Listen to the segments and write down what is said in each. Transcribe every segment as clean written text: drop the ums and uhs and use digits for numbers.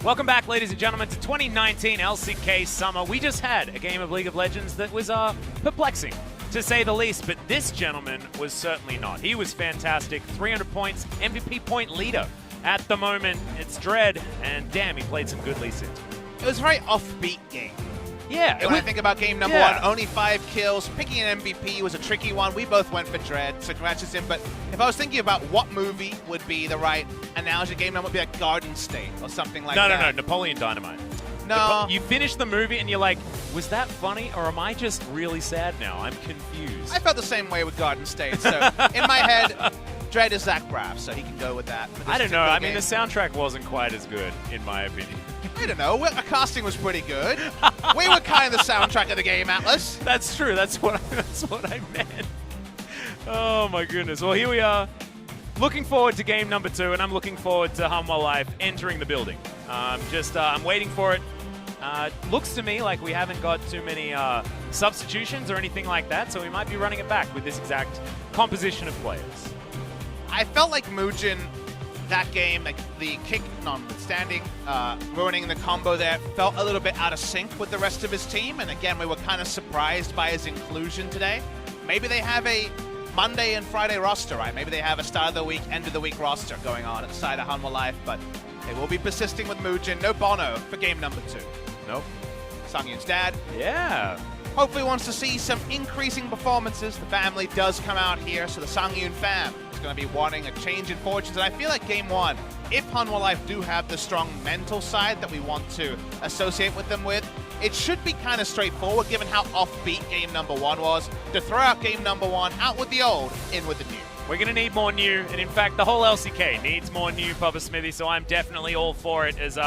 Welcome back, ladies and gentlemen, to 2019 LCK Summer. We just had a game of League of Legends that was perplexing, to say the least, but this gentleman was certainly not. He was fantastic. 300 points, MVP point leader. At the moment, it's Dread, and damn, he played some good Lee Sin. It was a very offbeat game. Yeah. When I think about game number one, only 5 kills. Picking an MVP was a tricky one. We both went for Dread, so congrats to him. But if I was thinking about what movie would be the right analogy, game number would be like Garden State or something like that. No, Napoleon Dynamite. No. You finish the movie and you're like, was that funny or am I just really sad now? I'm confused. I felt the same way with Garden State. So in my head, Dread is Zach Braff, so he can go with that. I don't know. I mean, the soundtrack wasn't quite as good, in my opinion. I don't know. Our casting was pretty good. We were kind of the soundtrack of the game, Atlas. That's true. That's what I meant. Oh, my goodness. Well, here we are. Looking forward to game number 2, and I'm looking forward to Hanwha Life entering the building. I'm waiting for it. Looks to me like we haven't got too many substitutions or anything like that, so we might be running it back with this exact composition of players. I felt like Moojin, that game, like the kick notwithstanding, ruining the combo there, felt a little bit out of sync with the rest of his team. And again, we were kind of surprised by his inclusion today. Maybe they have a Monday and Friday roster, right? Maybe they have a start of the week, end of the week roster going on at the side of Hanwha Life, but they will be persisting with Moojin. No Bono for game number 2. Nope. Sangyoon's dad. Yeah. Hopefully wants to see some increasing performances. The family does come out here, so the Sangyoon fam is going to be wanting a change in fortunes. And I feel like game 1, if Hanwha Life do have the strong mental side that we want to associate with them with, it should be kind of straightforward given how offbeat game number 1 was, to throw out game number 1, out with the old, in with the new. We're going to need more new, and in fact, the whole LCK needs more new, Papa Smithy, so I'm definitely all for it as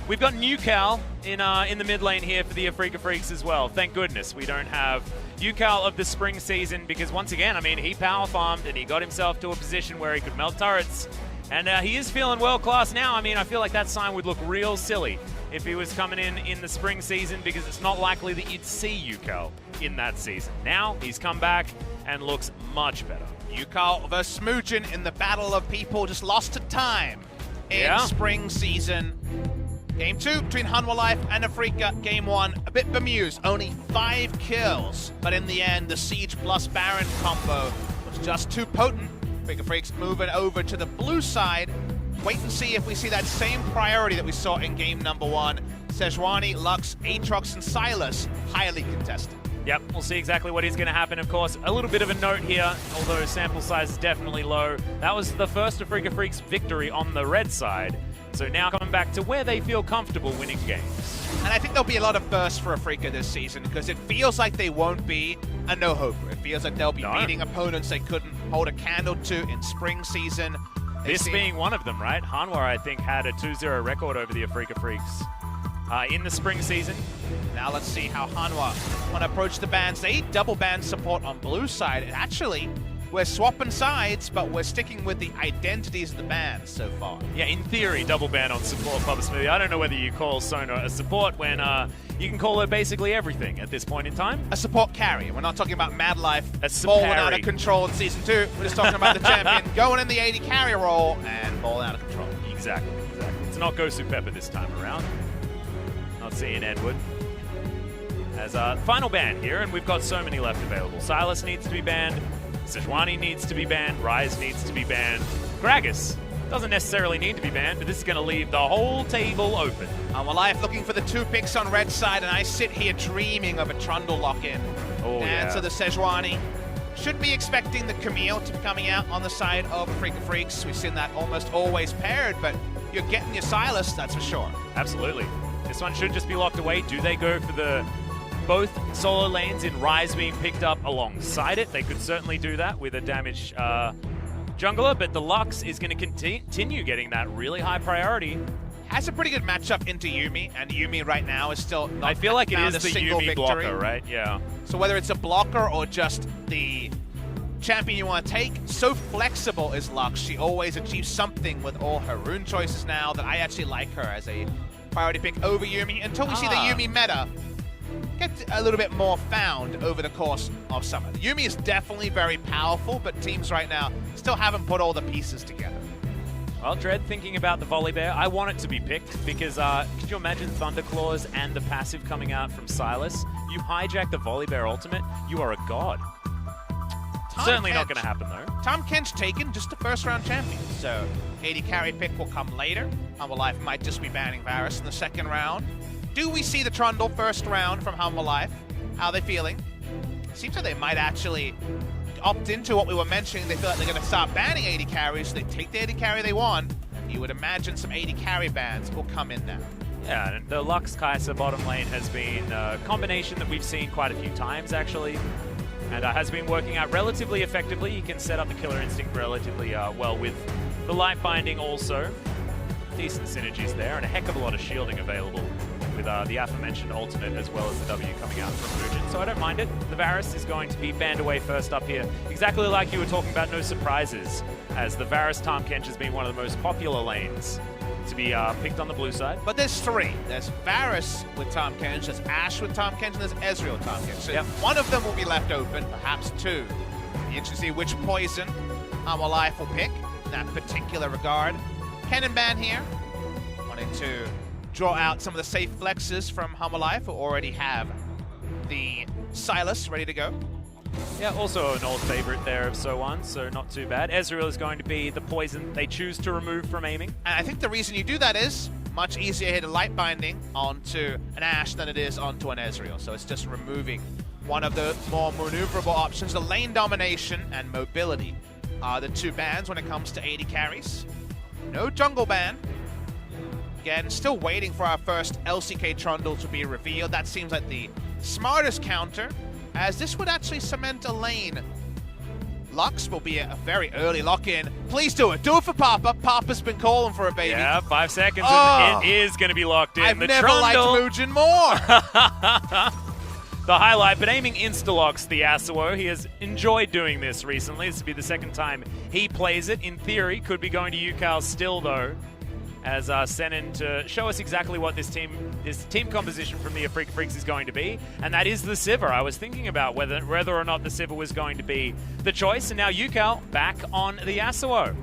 we've got Ucal in the mid lane here for the Afreeca Freecs as well. Thank goodness we don't have Ucal of the spring season because once again, I mean, he power farmed and he got himself to a position where he could melt turrets. And he is feeling world class now. I mean, I feel like that sign would look real silly if he was coming in the spring season because it's not likely that you'd see Ucal in that season. Now he's come back and looks much better. Ucal versus Moojin in the battle of people just lost to time in spring season. Game 2 between Hanwha Life and Afreeca. Game 1, a bit bemused, only 5 kills. But in the end, the Siege plus Baron combo was just too potent. Afreeca Freecs moving over to the blue side. Wait and see if we see that same priority that we saw in game number 1. SoHwan, Lux, Aatrox, and Sylas, highly contested. Yep, we'll see exactly what is going to happen. Of course, a little bit of a note here, although sample size is definitely low. That was the first Afreeca Freecs victory on the red side. So now coming back to where they feel comfortable winning games. And I think there'll be a lot of firsts for Afreeca this season because it feels like they won't be a no-hoper. It feels like they'll be beating opponents they couldn't hold a candle to in spring season. This being one of them, right? Hanwha, I think, had a 2-0 record over the Afreeca Freecs in the spring season. Now let's see how Hanwha want to approach the bans. They double ban support on blue side. And actually, we're swapping sides, but we're sticking with the identities of the bans so far. Yeah, in theory, double ban on support, Papa Smithy. I don't know whether you call Sona a support when you can call her basically everything at this point in time. A support carry. We're not talking about Mad Life a balling out of control in Season 2. We're just talking about the champion going in the 80 carry role and balling out of control. Exactly. It's not Gosu Pepper this time around. Not seeing Edward. As a final ban here, and we've got so many left available. Sylas needs to be banned. SoHwan needs to be banned. Ryze needs to be banned. Gragas doesn't necessarily need to be banned, but this is going to leave the whole table open. Hanwha Life looking for the 2 picks on red side, and I sit here dreaming of a Trundle lock-in. So the SoHwan should be expecting the Camille to be coming out on the side of Afreeca Freecs. We've seen that almost always paired, but you're getting your Sylas, that's for sure. Absolutely. This one should just be locked away. Do they go for the both solo lanes in Ryze being picked up alongside it? They could certainly do that with a damaged jungler, but the Lux is going to continue getting that really high priority. Has a pretty good matchup into Yuumi, and Yuumi right now is still not I feel like it is the Yuumi victory. blocker, right? Yeah. So whether it's a blocker or just the champion you want to take, so flexible is Lux. She always achieves something with all her rune choices now that I actually like her as a priority pick over Yuumi until we see the Yuumi meta get a little bit more found over the course of summer. Yuumi is definitely very powerful, but teams right now still haven't put all the pieces together. Well, Dread, thinking about the Volley Bear, I want it to be picked because could you imagine Thunderclaws and the passive coming out from Sylas? You hijack the Volley Bear ultimate, you are a god. Certainly not going to happen, though. Tahm Kench taken, just a first-round champion. So, AD carry pick will come later. Hanwha Life might just be banning Varus in the second round. Do we see the Trundle first round from Hanwha Life? How are they feeling? Seems like they might actually opt into what we were mentioning. They feel like they're going to start banning AD carries. They take the AD carry they want. You would imagine some AD carry bans will come in now. Yeah, and the Lux Kai'Sa bottom lane has been a combination that we've seen quite a few times, actually. And has been working out relatively effectively. You can set up the Killer Instinct relatively well with the Light Binding also. Decent synergies there, and a heck of a lot of shielding available with the aforementioned ultimate as well as the W coming out from Moojin. So I don't mind it. The Varus is going to be banned away first up here. Exactly like you were talking about, no surprises, as the Varus Tahm Kench has been one of the most popular lanes to be picked on the blue side. But there's three. There's Varus with Tahm Kench, there's Ashe with Tahm Kench, and there's Ezreal with Tahm Kench. So one of them will be left open, perhaps two. Be interesting to see which poison Hanwha Life will pick in that particular regard. Kennen ban here, wanting to draw out some of the safe flexes from Hanwha Life, who already have the Sylas ready to go. Yeah, also an old favorite there of SoHwan, so not too bad. Ezreal is going to be the poison they choose to remove from aiming. And I think the reason you do that is much easier to hit a Light Binding onto an Ashe than it is onto an Ezreal. So it's just removing one of the more maneuverable options. The lane domination and mobility are the two bans when it comes to AD carries. No jungle ban. Again, still waiting for our first LCK Trundle to be revealed. That seems like the smartest counter, as this would actually cement a lane. Lux will be a very early lock-in. Please do it. Do it for Papa. Papa's been calling for a baby. Yeah, 5 seconds. And it is going to be locked in. I've never liked Moojin more. The highlight, but aiming insta-locks the Yasuo. He has enjoyed doing this recently. This will be the second time he plays it. In theory, could be going to Ucal still, though, as Senan to show us exactly what this team composition from the Afreeca Freecs is going to be, and that is the Sivir. I was thinking about whether or not the Sivir was going to be the choice, and now Ucal back on the Yasuo.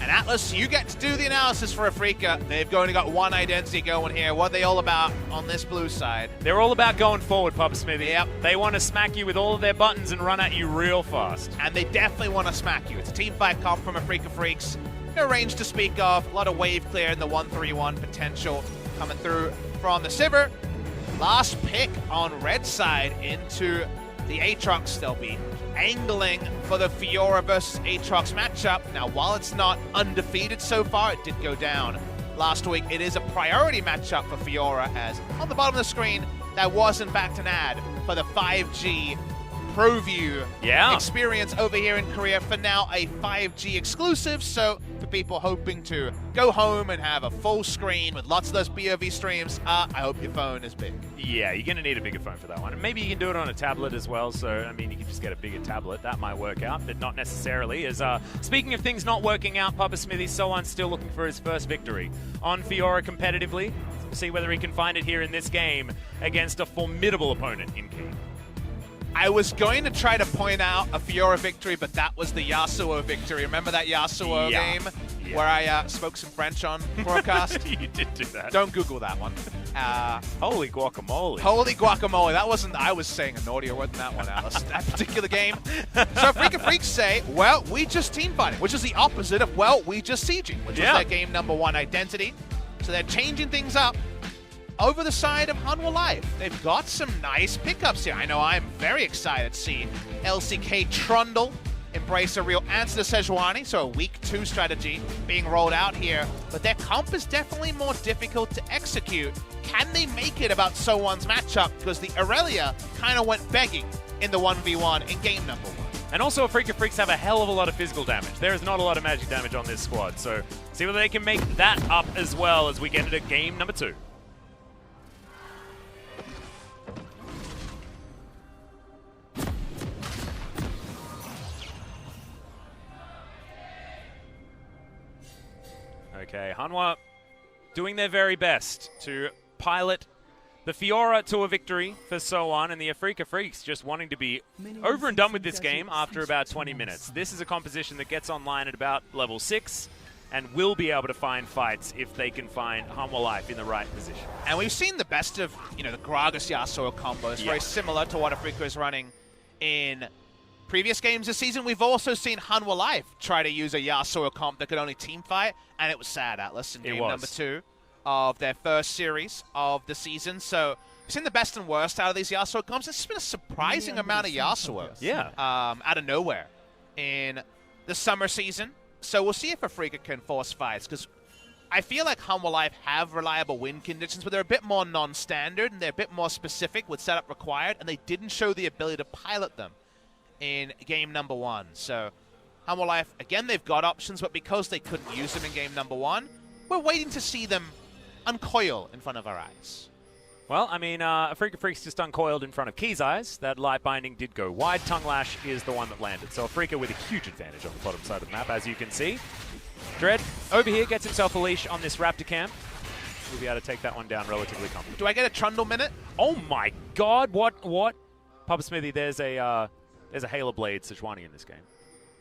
And Atlas, you get to do the analysis for Afreeca. They've only got one identity going here. What are they all about on this blue side? They're all about going forward, Papa Smithy. Yep. They want to smack you with all of their buttons and run at you real fast. And they definitely want to smack you. It's a team fight comp from Afreeca Freecs. No range to speak of. A lot of wave clear in the 1-3-1 potential coming through from the Sivir. Last pick on red side into the Aatrox. They'll be angling for the Fiora versus Aatrox matchup. Now, while it's not undefeated so far, it did go down last week. It is a priority matchup for Fiora, as on the bottom of the screen, that was in fact an ad for the 5G ProView experience over here in Korea. For now, a 5G exclusive, so for people hoping to go home and have a full screen with lots of those POV streams, I hope your phone is big. Yeah, you're going to need a bigger phone for that one. And maybe you can do it on a tablet as well, so, I mean, you can just get a bigger tablet. That might work out, but not necessarily. As speaking of things not working out, Papa Smithy, SoHwan's still looking for his first victory on Fiora competitively. We'll see whether he can find it here in this game against a formidable opponent in Kiin. I was going to try to point out a Fiora victory, but that was the Yasuo victory. Remember that Yasuo game where I spoke some French on broadcast? You did do that. Don't Google that one. Holy guacamole. Holy guacamole. That wasn't, I was saying a naughtier word than that one, Alice. That particular game. So Afreeca Freecs say, well, we just team fighting, which is the opposite of, well, we just sieging, which was their game #1 identity. So they're changing things up. Over the side of Hanwha Life, they've got some nice pickups here. I know I'm very excited to see LCK Trundle embrace a real answer to Sejuani, so a week 2 strategy being rolled out here. But their comp is definitely more difficult to execute. Can they make it about SoHwan's matchup? Because the Aurelia kind of went begging in the 1v1 in game #1. And also, Afreeca Freecs have a hell of a lot of physical damage. There is not a lot of magic damage on this squad, so see whether they can make that up as well as we get into game #2. Okay, Hanwha doing their very best to pilot the Fiora to a victory for SoHwan, and the Afreeca Freecs just wanting to be over and done with this game after about 20 minutes. This is a composition that gets online at about level 6, and will be able to find fights if they can find Hanwha Life in the right position. And we've seen the best of, the Gragas Yasuo combo. It's very similar to what Afreeca is running in previous games this season. We've also seen Hanwha Life try to use a Yasuo comp that could only team fight, and it was sad, Atlas, in game number 2 of their first series of the season. So we've seen the best and worst out of these Yasuo comps. It's been a surprising amount of Yasuo out of nowhere in the summer season. So we'll see if Afreeca can force fights, because I feel like Hanwha Life have reliable win conditions, but they're a bit more non-standard, and they're a bit more specific with setup required, and they didn't show the ability to pilot them in game number 1. So Hanwha Life, again, they've got options, but because they couldn't use them in game number 1, we're waiting to see them uncoil in front of our eyes. Well, I mean, Afreeca Freecs just uncoiled in front of Key's eyes. That light binding did go wide. Tongue Lash is the one that landed. So Afreeca with a huge advantage on the bottom side of the map, as you can see. Dread over here gets himself a leash on this Raptor camp. We'll be able to take that one down relatively comfortably. Do I get a Trundle minute? Oh my God! What? Papa Smithy, there's a Halo Blade SoHwan in this game.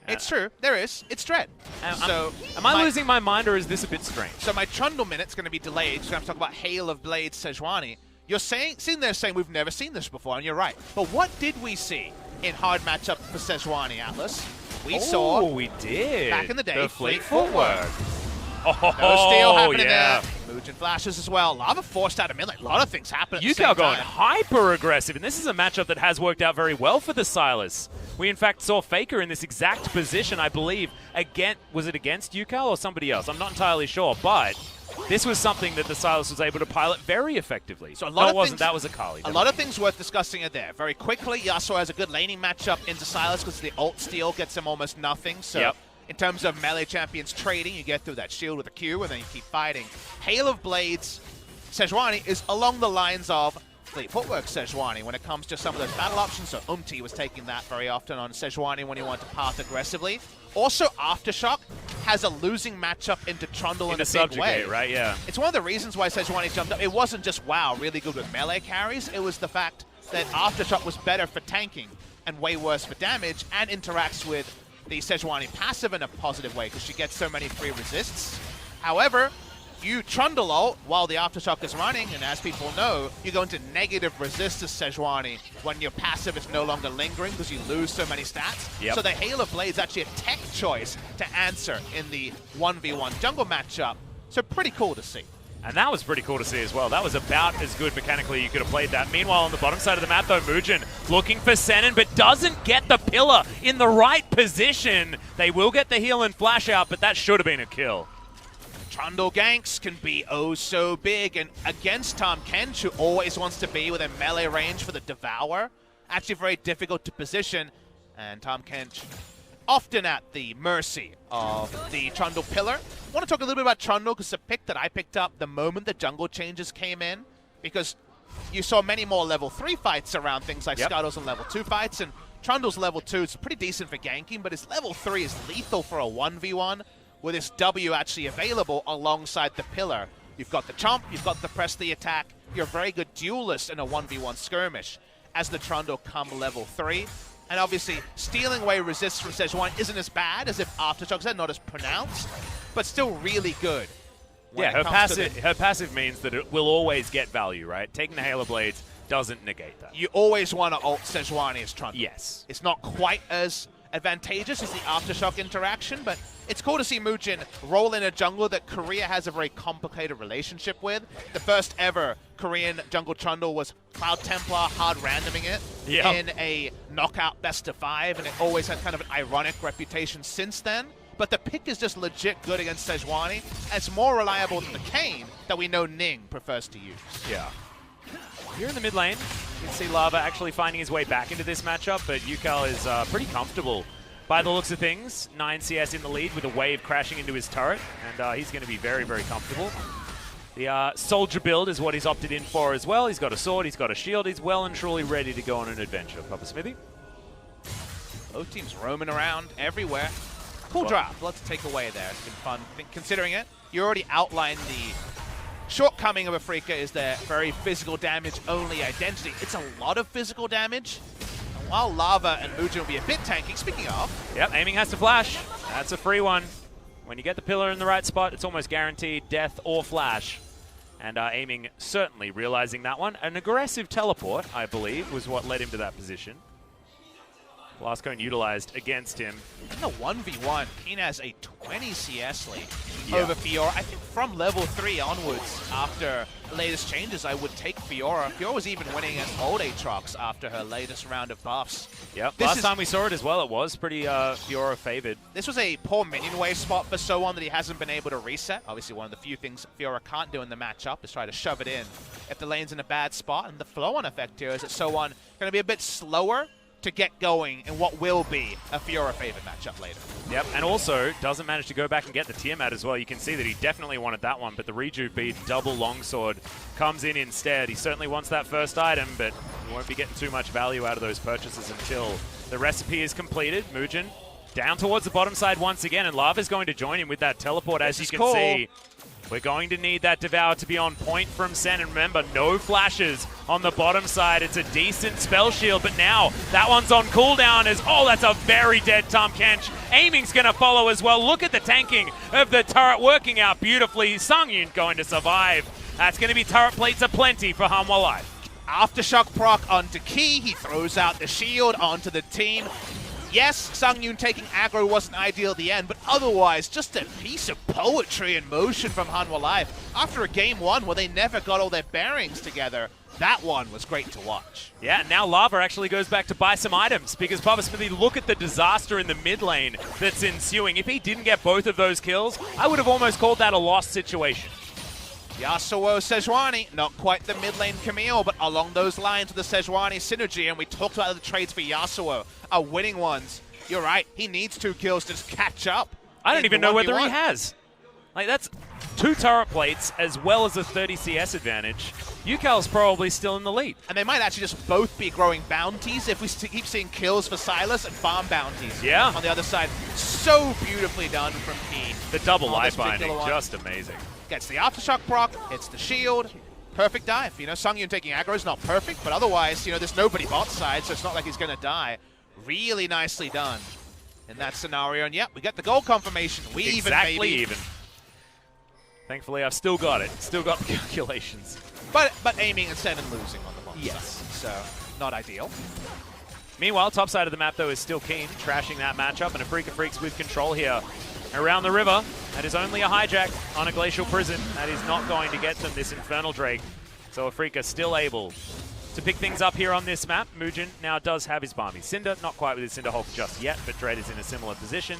It's true. There is. It's Dread. Am I losing my mind, or is this a bit strange? So my Trundle minute's going to be delayed. So we have to talk about Hail of Blades SoHwan. You're sitting there saying we've never seen this before, and you're right. But what did we see in hard matchup for SoHwan, Atlas? We did. Back in the day, the Fleet footwork. No steal happening there. Moojin flashes as well. Lava forced out of mid. A lot of things happen at the same Ucal time. going hyper aggressive, and this is a matchup that has worked out very well for the Silas. We in fact saw FLICKR in this exact position, I believe. Was it against Ucal or somebody else? I'm not entirely sure, but this was something that the Silas was able to pilot very effectively. So that was a Kali. A lot of things worth discussing are there. Very quickly, Yasuo has a good laning matchup into Silas because the ult steal gets him almost nothing. So in terms of melee champions trading, you get through that shield with a Q, and then you keep fighting. Hail of Blades SoHwan is along the lines of Fleet Footwork SoHwan when it comes to some of those battle options. So was taking that very often on SoHwan when he wanted to path aggressively. Also, Aftershock has a losing matchup into Trundle in a big way. Right? Yeah. It's one of the reasons why SoHwan jumped up. It wasn't just, wow, really good with melee carries. It was the fact that Aftershock was better for tanking and way worse for damage, and interacts with the SoHwan passive in a positive way because she gets so many free resists. However, you Trundle ult while the Aftershock is running, and as people know, you go into negative resist to SoHwan when your passive is no longer lingering because you lose so many stats. So the Hail of Blade is actually a tech choice to answer in the 1v1 jungle matchup. So pretty cool to see. And that was pretty cool to see as well. That was about as good mechanically you could have played that. Meanwhile, on the bottom side of the map, though, Moojin looking for Senan, but doesn't get the pillar in the right position. They will get the heal and flash out, but that should have been a kill. Trundle ganks can be oh so big, and against Tahm Kench, who always wants to be within melee range for the Devour, actually very difficult to position, and Tahm Kench often at the mercy of the Trundle pillar. I want to talk a little bit about Trundle because it's a pick that I picked up the moment the jungle changes came in, because you saw many more level 3 fights around things like Scuttles and level 2 fights, and Trundle's level 2 is pretty decent for ganking, but his level 3 is lethal for a 1v1 with his W actually available alongside the pillar. You've got the chomp, you've got the press the attack, you're a very good duelist in a 1v1 skirmish as the Trundle come level 3. And obviously, stealing away resists from SoHwan isn't as bad as if Aftershocks are, not as pronounced, but still really good. Yeah, her passive means that it will always get value, right? Taking the Halo Blades doesn't negate that. You always want to ult SoHwan as Trundle. Yes. It's not quite as advantageous as the Aftershock interaction, but it's cool to see Moojin roll in a jungle that Korea has a very complicated relationship with. The first ever Korean jungle Trundle was Cloud Templar hard randoming it in a knockout best of 5, and it always had kind of an ironic reputation since then. But the pick is just legit good against SoHwan, and it's more reliable than the Kiin that we know Ning prefers to use. Yeah. Here in the mid lane, you can see Lava actually finding his way back into this matchup, but Ucal is pretty comfortable by the looks of things. 9 CS in the lead with a wave crashing into his turret, and he's going to be very, very comfortable. The soldier build is what he's opted in for as well. He's got a sword, he's got a shield, he's well and truly ready to go on an adventure. Papa Smithy? Both teams roaming around everywhere. Cool drop, lots to take away there. It's been fun considering it. You already outlined the shortcoming of Afreeca is their very physical damage only identity. It's a lot of physical damage. And while Lava and Moojin will be a bit tanky, speaking of... Yep, aiming has to flash. That's a free one. When you get the pillar in the right spot, it's almost guaranteed death or flash. And aiming certainly realizing that one. An aggressive teleport, I believe, was what led him to that position. Last cone utilized against him. In the 1v1, Kiin has a 20 CS lead over Fiora. I think from level 3 onwards, after the latest changes, I would take Fiora. Fiora was even winning against old Aatrox after her latest round of buffs. Yep, last time we saw it as well, it was pretty Fiora favored. This was a poor minion wave spot for SoHwan that he hasn't been able to reset. Obviously, one of the few things Fiora can't do in the matchup is try to shove it in if the lane's in a bad spot. And the flow-on effect here is that SoHwan going to be a bit slower to get going in what will be a Fiora-favored matchup later. Yep, and also doesn't manage to go back and get the Tiamat as well. You can see that he definitely wanted that one, but the Rejuve bead double longsword comes in instead. He certainly wants that first item, but he won't be getting too much value out of those purchases until the recipe is completed. Moojin down towards the bottom side once again, and Lava's going to join him with that teleport, as you can see. We're going to need that Devour to be on point from Senan. Remember, no flashes on the bottom side. It's a decent spell shield, but now that one's on cooldown as, oh, that's a very dead Tahm Kench. Aiming's going to follow as well. Look at the tanking of the turret working out beautifully. Sangyoon going to survive. That's going to be turret plates aplenty for Hanwha Life. Aftershock proc onto Key. He throws out the shield onto the team. Yes, Sangyoon taking aggro wasn't ideal at the end, but otherwise, just a piece of poetry in motion from Hanwha Life. After a game 1 where they never got all their bearings together, that one was great to watch. Yeah, and now Lava actually goes back to buy some items, because Papa Smithy, look at the disaster in the mid lane that's ensuing. If he didn't get both of those kills, I would have almost called that a lost situation. Yasuo SoHwan, not quite the mid lane Camille, but along those lines with the SoHwan synergy, and we talked about the trades for Yasuo are winning ones. You're right, he needs 2 kills to just catch up. I don't even know whether he has. Like, that's 2 turret plates as well as a 30 CS advantage. Ucal's probably still in the lead. And they might actually just both be growing bounties if we keep seeing kills for Sylas and farm bounties on the other side. So beautifully done from Kiin. The double life binding, just amazing. Gets the Aftershock proc, hits the shield, perfect dive. You know, Sangyoon taking aggro is not perfect, but otherwise, you know, there's nobody bot side, so it's not like he's going to die. Really nicely done in that scenario. And yep, we get the goal confirmation. We exactly even. Thankfully, I've still got it. Still got the calculations. But aiming instead and losing on the bot side. So, not ideal. Meanwhile, top side of the map, though, is still Kiin, trashing that matchup, and Afreeca Freecs with control here. Around the river, that is only a hijack on a Glacial Prison. That is not going to get them this Infernal Drake. So Afreeca still able to pick things up here on this map. Moojin now does have his Barmy Cinder, not quite with his Cinder Hulk just yet, but Dread is in a similar position.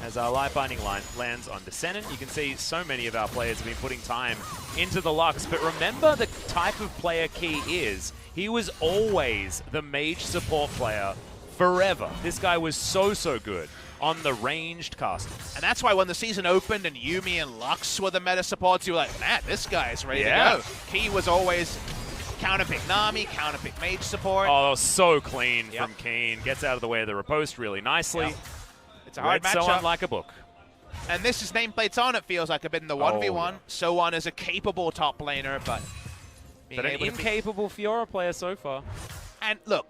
As our Life Binding line lands on Senan, you can see so many of our players have been putting time into the Lux, but remember the type of player Key is. He was always the mage support player forever. This guy was so good on the ranged casters. And that's why when the season opened and Yuumi and Lux were the meta supports, you were like, man, this guy is ready to go. Key was always counterpick Nami, counterpick mage support. Oh, that was so clean from Kiin. Gets out of the way of the riposte really nicely. It's a hard matchup. SoHwan like a book. And this is nameplates on, it feels like a bit in the 1v1. SoHwan is a capable top laner, but an incapable Fiora player so far. And look,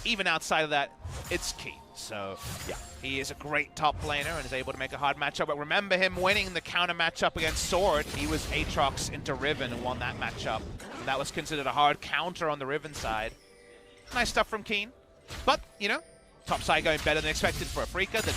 even outside of that, it's Kiin. So, yeah, he is a great top laner and is able to make a hard matchup. But remember him winning the counter matchup against Sword. He was Aatrox into Riven and won that matchup. And that was considered a hard counter on the Riven side. Nice stuff from Kiin. But, you know, top side going better than expected for Afreeca. The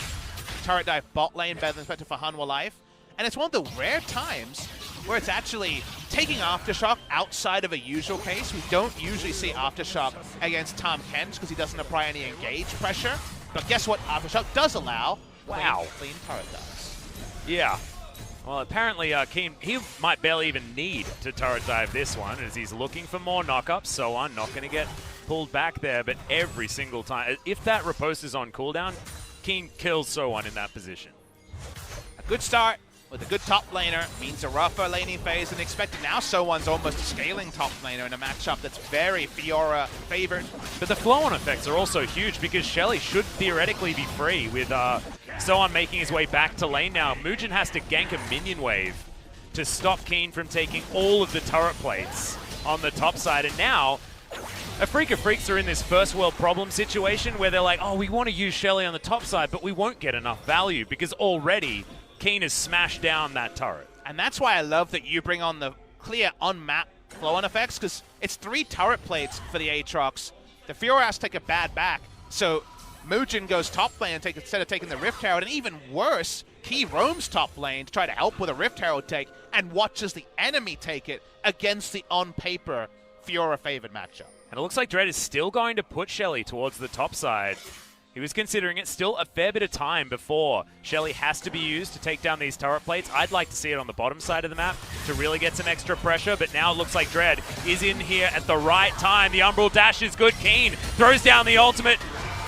turret dive bot lane better than expected for Hanwha Life. And it's one of the rare times where it's actually taking Aftershock outside of a usual case. We don't usually see Aftershock against Tahm Kench because he doesn't apply any engage pressure. But guess what Aftershock does allow? Clean turret dives. Yeah. Well, apparently Kiin, he might barely even need to turret dive this one as he's looking for more knockups. SoHwan not going to get pulled back there, but every single time, if that riposte is on cooldown, Kiin kills SoHwan in that position. A good start with a good top laner means a rougher laning phase than expected. Now SoHwan's almost a scaling top laner in a matchup that's very Fiora favored. But the flow-on effects are also huge because Shelly should theoretically be free with SoHwan making his way back to lane now. Moojin has to gank a minion wave to stop Kiin from taking all of the turret plates on the top side. And now, Afreeca Freecs are in this first world problem situation where they're like, oh, we want to use Shelly on the top side, but we won't get enough value because already Kiin has smashed down that turret. And that's why I love that you bring on the clear on-map flow-on effects, because it's 3 turret plates for the Aatrox. The Fiora has to take a bad back, so Moojin goes top lane instead of taking the Rift Herald, and even worse, Kiin roams top lane to try to help with a Rift Herald take and watches the enemy take it against the on-paper Fiora-favored matchup. And it looks like Dread is still going to put Shelly towards the top side. He was considering it. Still a fair bit of time before Shelly has to be used to take down these turret plates. I'd like to see it on the bottom side of the map to really get some extra pressure, but now it looks like Dread is in here at the right time. The Umbral dash is good. Kiin throws down the ultimate.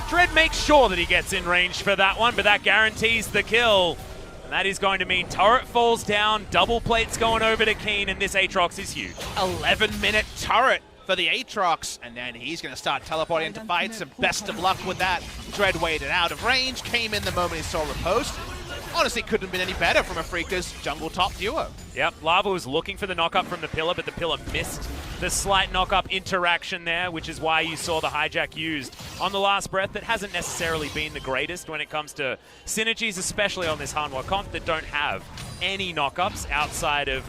Dread makes sure that he gets in range for that one, but that guarantees the kill. And that is going to mean turret falls down, double plates going over to Kiin, and this Aatrox is huge. 11-minute turret for the Aatrox, and then he's going to start teleporting into fights, and best of luck with that. Dread waited out of range, came in the moment he saw riposte. Honestly, couldn't have been any better from Afreeca's jungle top duo. Yep, Lava was looking for the knockup from the pillar, but the pillar missed the slight knockup interaction there, which is why you saw the hijack used on the last breath. That hasn't necessarily been the greatest when it comes to synergies, especially on this Hanwha comp that don't have any knockups outside of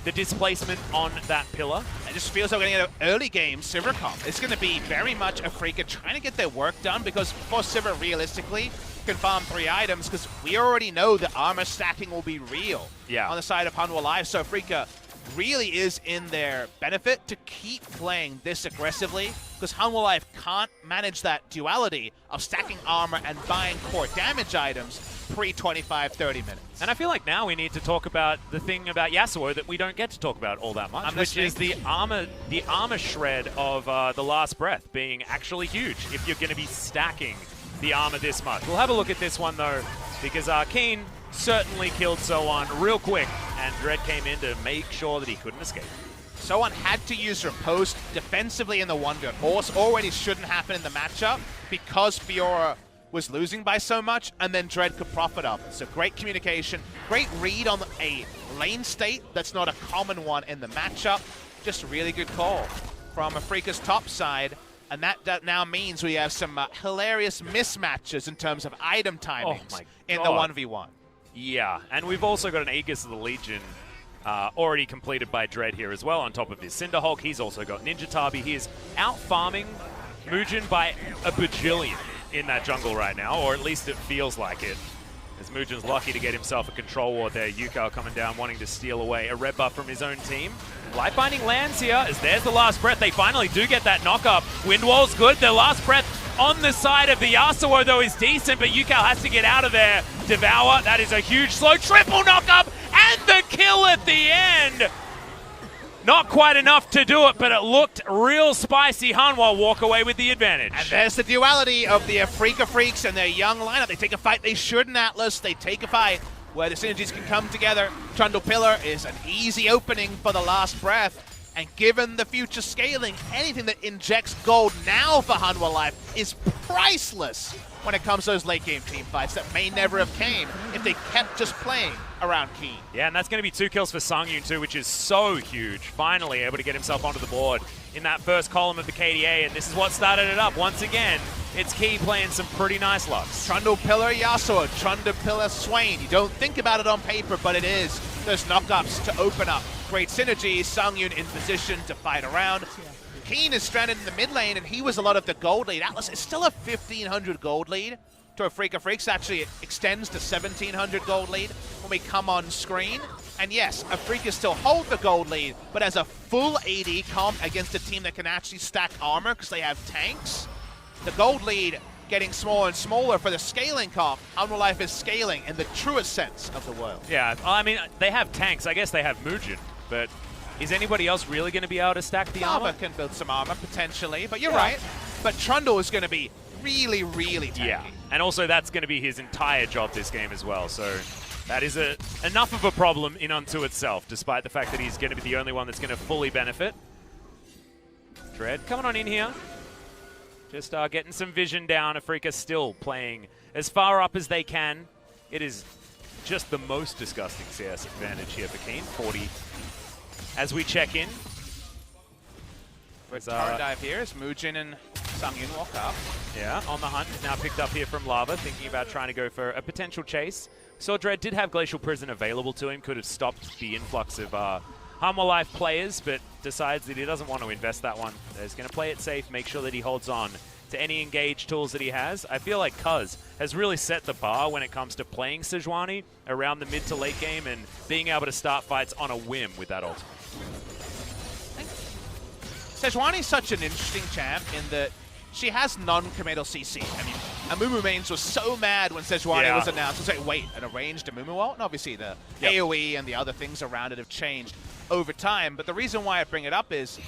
the displacement on that pillar. It just feels like we're getting an early game Sivir comp. It's going to be very much Afreeca trying to get their work done, because for Sivir, realistically, can farm 3 items, because we already know that armor stacking will be real on the side of Hanwha Live. So Afreeca really is in their benefit to keep playing this aggressively, because Hanwha Live can't manage that duality of stacking armor and buying core damage items pre-25-30 minutes. And I feel like now we need to talk about the thing about Yasuo that we don't get to talk about all that much, which is the armor shred of the last breath being actually huge if you're going to be stacking the armor this much. We'll have a look at this one though, because Kiin certainly killed SoHwan real quick, and Dread came in to make sure that he couldn't escape. SoHwan had to use riposte defensively in the 1v1. Horse already shouldn't happen in the matchup because Fiora was losing by so much, and then Dread could profit up. So great communication, great read on a lane state that's not a common one in the matchup. Just a really good call from Afreeca's top side, and that now means we have some hilarious mismatches in terms of item timings in the 1v1. Yeah, and we've also got an Aegis of the Legion already completed by Dread here as well on top of this Cinderhulk. He's also got Ninja Tabi. He is out-farming Moojin by a bajillion in that jungle right now, or at least it feels like it. As Moojin's lucky to get himself a control ward there. Ucal coming down, wanting to steal away a red buff from his own team. Light Binding lands here, as there's the last breath. They finally do get that knock-up. Windwall's good. The last breath on the side of the Yasuo, though, is decent, but Ucal has to get out of there. Devour, that is a huge slow. Triple knock-up, and the kill at the end! Not quite enough to do it, but it looked real spicy. Hanwha walk away with the advantage. And there's the duality of the Afreeca Freecs and their young lineup. They take a fight they should in Atlas. They take a fight where the synergies can come together. Trundle Pillar is an easy opening for the last breath. And given the future scaling, anything that injects gold now for Hanwha Life is priceless when it comes to those late game team fights that may never have came if they kept just playing around Kiin. Yeah, and that's going to be 2 kills for sangyoon too, which is so huge. Finally able to get himself onto the board in that first column of the KDA, and this is what started it up. Once again, it's Kiin playing some pretty nice lucks. Trundle Pillar Yasuo, Trundle Pillar Swain. You don't think about it on paper, but it is. Those knockups to open up. Great synergy, sangyoon in position to fight around. Kiin is stranded in the mid lane, and he was a lot of the gold lead. Atlas is still a 1,500 gold lead to Afreeca Freecs. Actually, it extends to 1,700 gold lead when we come on screen. And yes, Afreeca still hold the gold lead, but as a full AD comp against a team that can actually stack armor because they have tanks, the gold lead getting smaller and smaller for the scaling comp. Hanwha Life is scaling in the truest sense of the word. Yeah, I mean, they have tanks. I guess they have Moojin, but is anybody else really going to be able to stack the armor? Lava can build some armor, potentially, but you're right. But Trundle is going to be really, really tanky. Yeah, and also that's going to be his entire job this game as well, so that is enough of a problem in unto itself, despite the fact that he's going to be the only one that's going to fully benefit. Dread coming on in here. Just getting some vision down. Afreeca still playing as far up as they can. It is just the most disgusting CS advantage here for Kiin. 40 as we check in. Power dive here is Moojin and Sangyoon walk up. Yeah, on the hunt. Is now picked up here from Lava, thinking about trying to go for a potential chase. Saw Dread did have Glacial Prison available to him, could have stopped the influx of Hanwha Life players, but decides that he doesn't want to invest that one. He's going to play it safe, make sure that he holds on to any engage tools that he has. I feel like Cuz has really set the bar when it comes to playing SoHwan around the mid to late game and being able to start fights on a whim with that ultimate. SoHwan is such an interesting champ in that she has non-committal CC. I mean, Amumu mains was so mad when SoHwan was announced. It's like, wait, an arranged Amumu ult? And obviously the AoE and the other things around it have changed over time. But the reason why I bring it up is,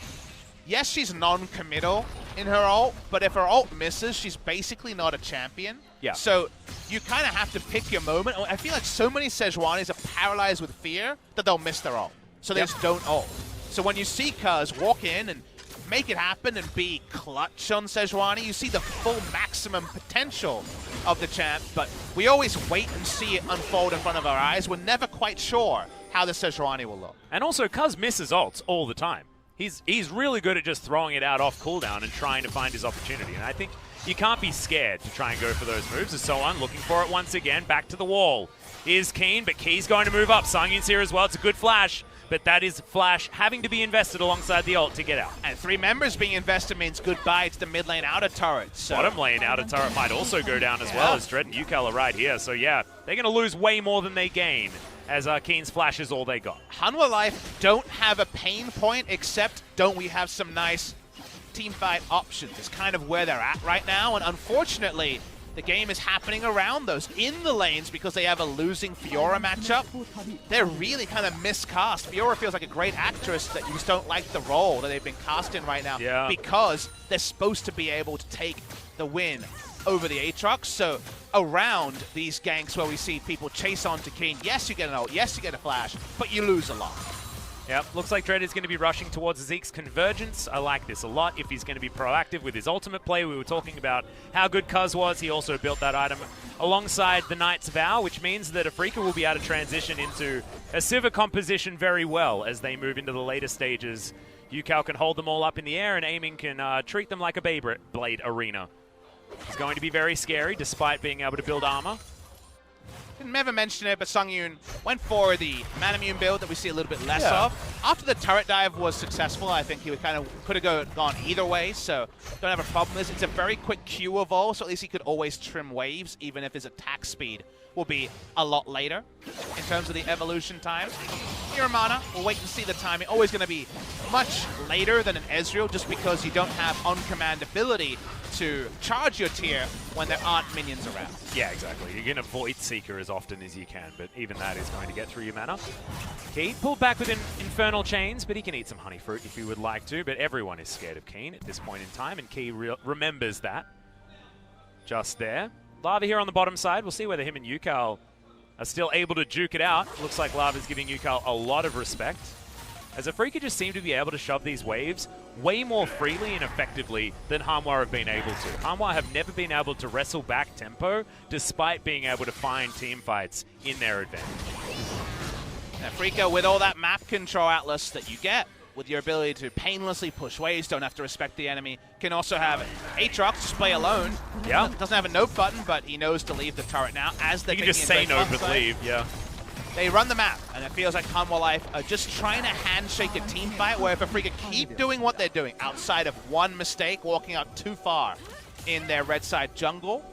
yes, she's non-committal in her ult, but if her ult misses, she's basically not a champion. Yeah. So you kind of have to pick your moment. I feel like so many SoHwanis are paralyzed with fear that they'll miss their ult. So they just don't ult. So when you see Cuz walk in and make it happen and be clutch on SoHwan, you see the full maximum potential of the champ, but we always wait and see it unfold in front of our eyes. We're never quite sure how the SoHwan will look. And also, Cuz misses ults all the time. He's really good at just throwing it out off cooldown and trying to find his opportunity. And I think you can't be scared to try and go for those moves. As SoHwan looking for it once again. Back to the wall is Kiin, but Ki's going to move up. Sangyoon's here as well. It's a good flash, but that is Flash having to be invested alongside the ult to get out. And 3 members being invested means goodbye to the mid lane outer turret. So bottom lane outer turret might also go down as well, as Dread and Ucal are right here. So yeah, they're going to lose way more than they gain, as Kiin's Flash is all they got. Hanwha Life don't have a pain point, except don't we have some nice teamfight options. It's kind of where they're at right now, and unfortunately, the game is happening around those in the lanes because they have a losing Fiora matchup. They're really kind of miscast. Fiora feels like a great actress that you just don't like the role that they've been cast in right now because they're supposed to be able to take the win over the Aatrox. So around these ganks where we see people chase on to Kiin, yes, you get an ult, yes, you get a flash, but you lose a lot. Yep, looks like Dread is going to be rushing towards Zeke's Convergence. I like this a lot if he's going to be proactive with his ultimate play. We were talking about how good Cuz was. He also built that item alongside the Knight's Vow, which means that Afreeca will be able to transition into a Sivir composition very well as they move into the later stages. Ucal can hold them all up in the air, and aiming can treat them like a Beyblade arena. It's going to be very scary, despite being able to build armor. Didn't ever mention it, but Sangyoon went for the Manamune build that we see a little bit less of. After the turret dive was successful, I think he would kind of could have gone either way, so don't have a problem with this. It's a very quick Q evolve, so at least he could always trim waves, even if his attack speed will be a lot later in terms of the evolution times. Miramana, we'll wait and see the timing. Always going to be much later than an Ezreal, just because you don't have on-command ability to charge your tier when there aren't minions around. Yeah, exactly. You can avoid Seeker as often as you can, but even that is going to get through your mana. Kiin pulled back with Infernal Chains, but he can eat some Honey Fruit if he would like to, but everyone is scared of Kiin at this point in time, and Kiin remembers that. Just there. Lava here on the bottom side. We'll see whether him and Ucal are still able to juke it out. Looks like Lava's giving Ucal a lot of respect, as Afreeca just seem to be able to shove these waves way more freely and effectively than Hanwha have been able to. Hanwha have never been able to wrestle back tempo, despite being able to find team fights in their advantage. Afreeca, with all that map control atlas that you get, with your ability to painlessly push waves, don't have to respect the enemy, can also have Aatrox just play alone. Yeah. Doesn't have a note button, but he knows to leave the turret now as they're You can just say no, but leave, yeah. They run the map, and it feels like Hanwha Life are just trying to handshake a team fight where if Afreeca keep doing what they're doing, outside of one mistake, walking out too far in their red side jungle,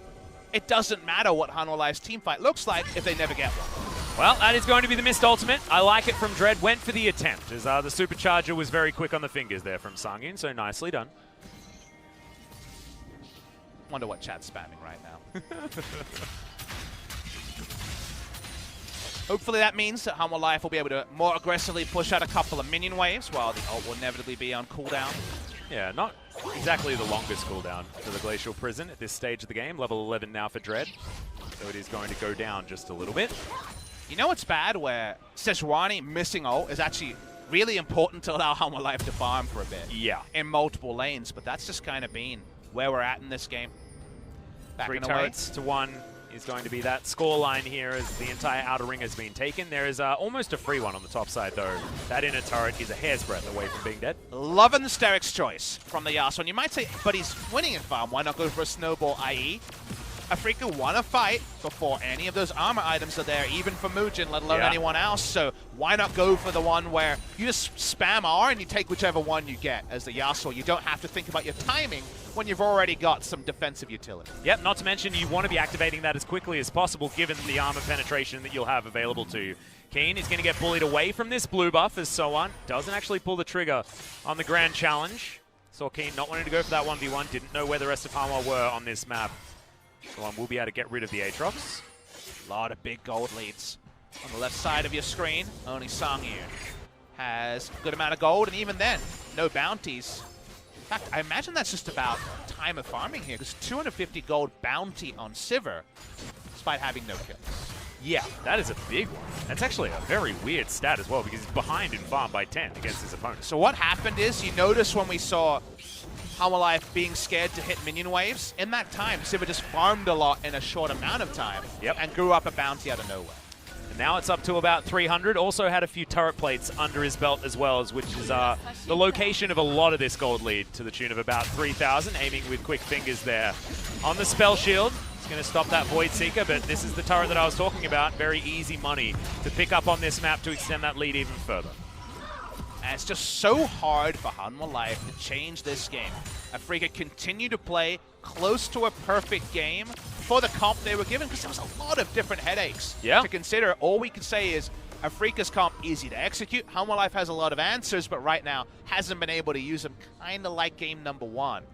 it doesn't matter what Hanwha Life's team fight looks like if they never get one. Well, that is going to be the missed ultimate. I like it from Dread. Went for the attempt, as the supercharger was very quick on the fingers there from Sangyoon, so nicely done. Wonder what chat's spamming right now. Hopefully that means that Hanwha Life will be able to more aggressively push out a couple of minion waves while the ult will inevitably be on cooldown. Yeah, not exactly the longest cooldown for the Glacial Prison at this stage of the game. Level 11 now for Dread, so it is going to go down just a little bit. You know what's bad? Where SoHwan missing ult is actually really important to allow Hanwha Life to farm for a bit. Yeah. In multiple lanes, but that's just kind of been where we're at in this game. 3 turrets to 1 is going to be that score line here as the entire outer ring has been taken. There is almost a free one on the top side, though. That inner turret is a hair's breadth away from being dead. Loving the Steric's choice from the Yasuo. And you might say, but he's winning in farm. Why not go for a snowball, i.e. Afreeca want to fight before any of those armor items are there, even for Moojin, let alone anyone else. So why not go for the one where you just spam R and you take whichever one you get as the Yasuo. You don't have to think about your timing when you've already got some defensive utility. Yep, not to mention you want to be activating that as quickly as possible given the armor penetration that you'll have available to you. Kiin is going to get bullied away from this blue buff as SoHwan doesn't actually pull the trigger on the grand challenge. Saw Kiin not wanting to go for that 1v1, didn't know where the rest of Hanwha were on this map. SoHwan will be able to get rid of the Aatrox. A lot of big gold leads. On the left side of your screen, only sangyoon has a good amount of gold, and even then, no bounties. In fact, I imagine that's just about time of farming here, because 250 gold bounty on Sivir, despite having no kills. Yeah, that is a big one. That's actually a very weird stat as well, because he's behind in farm by 10 against his opponent. So what happened is, you notice when we saw Hanwha Life being scared to hit minion waves, in that time, Sivir just farmed a lot in a short amount of time, and grew up a bounty out of nowhere. And now it's up to about 300. Also had a few turret plates under his belt as well, which is the location of a lot of this gold lead to the tune of about 3,000, aiming with quick fingers there. On the spell shield, it's going to stop that Void Seeker, but this is the turret that I was talking about. Very easy money to pick up on this map to extend that lead even further. And it's just so hard for Hanwha Life to change this game. Afreeca continue to play close to a perfect game for the comp they were given, because there was a lot of different headaches to consider. All we can say is Afreeca's comp easy to execute. Hanwha Life has a lot of answers, but right now hasn't been able to use them, kind of like game number 1.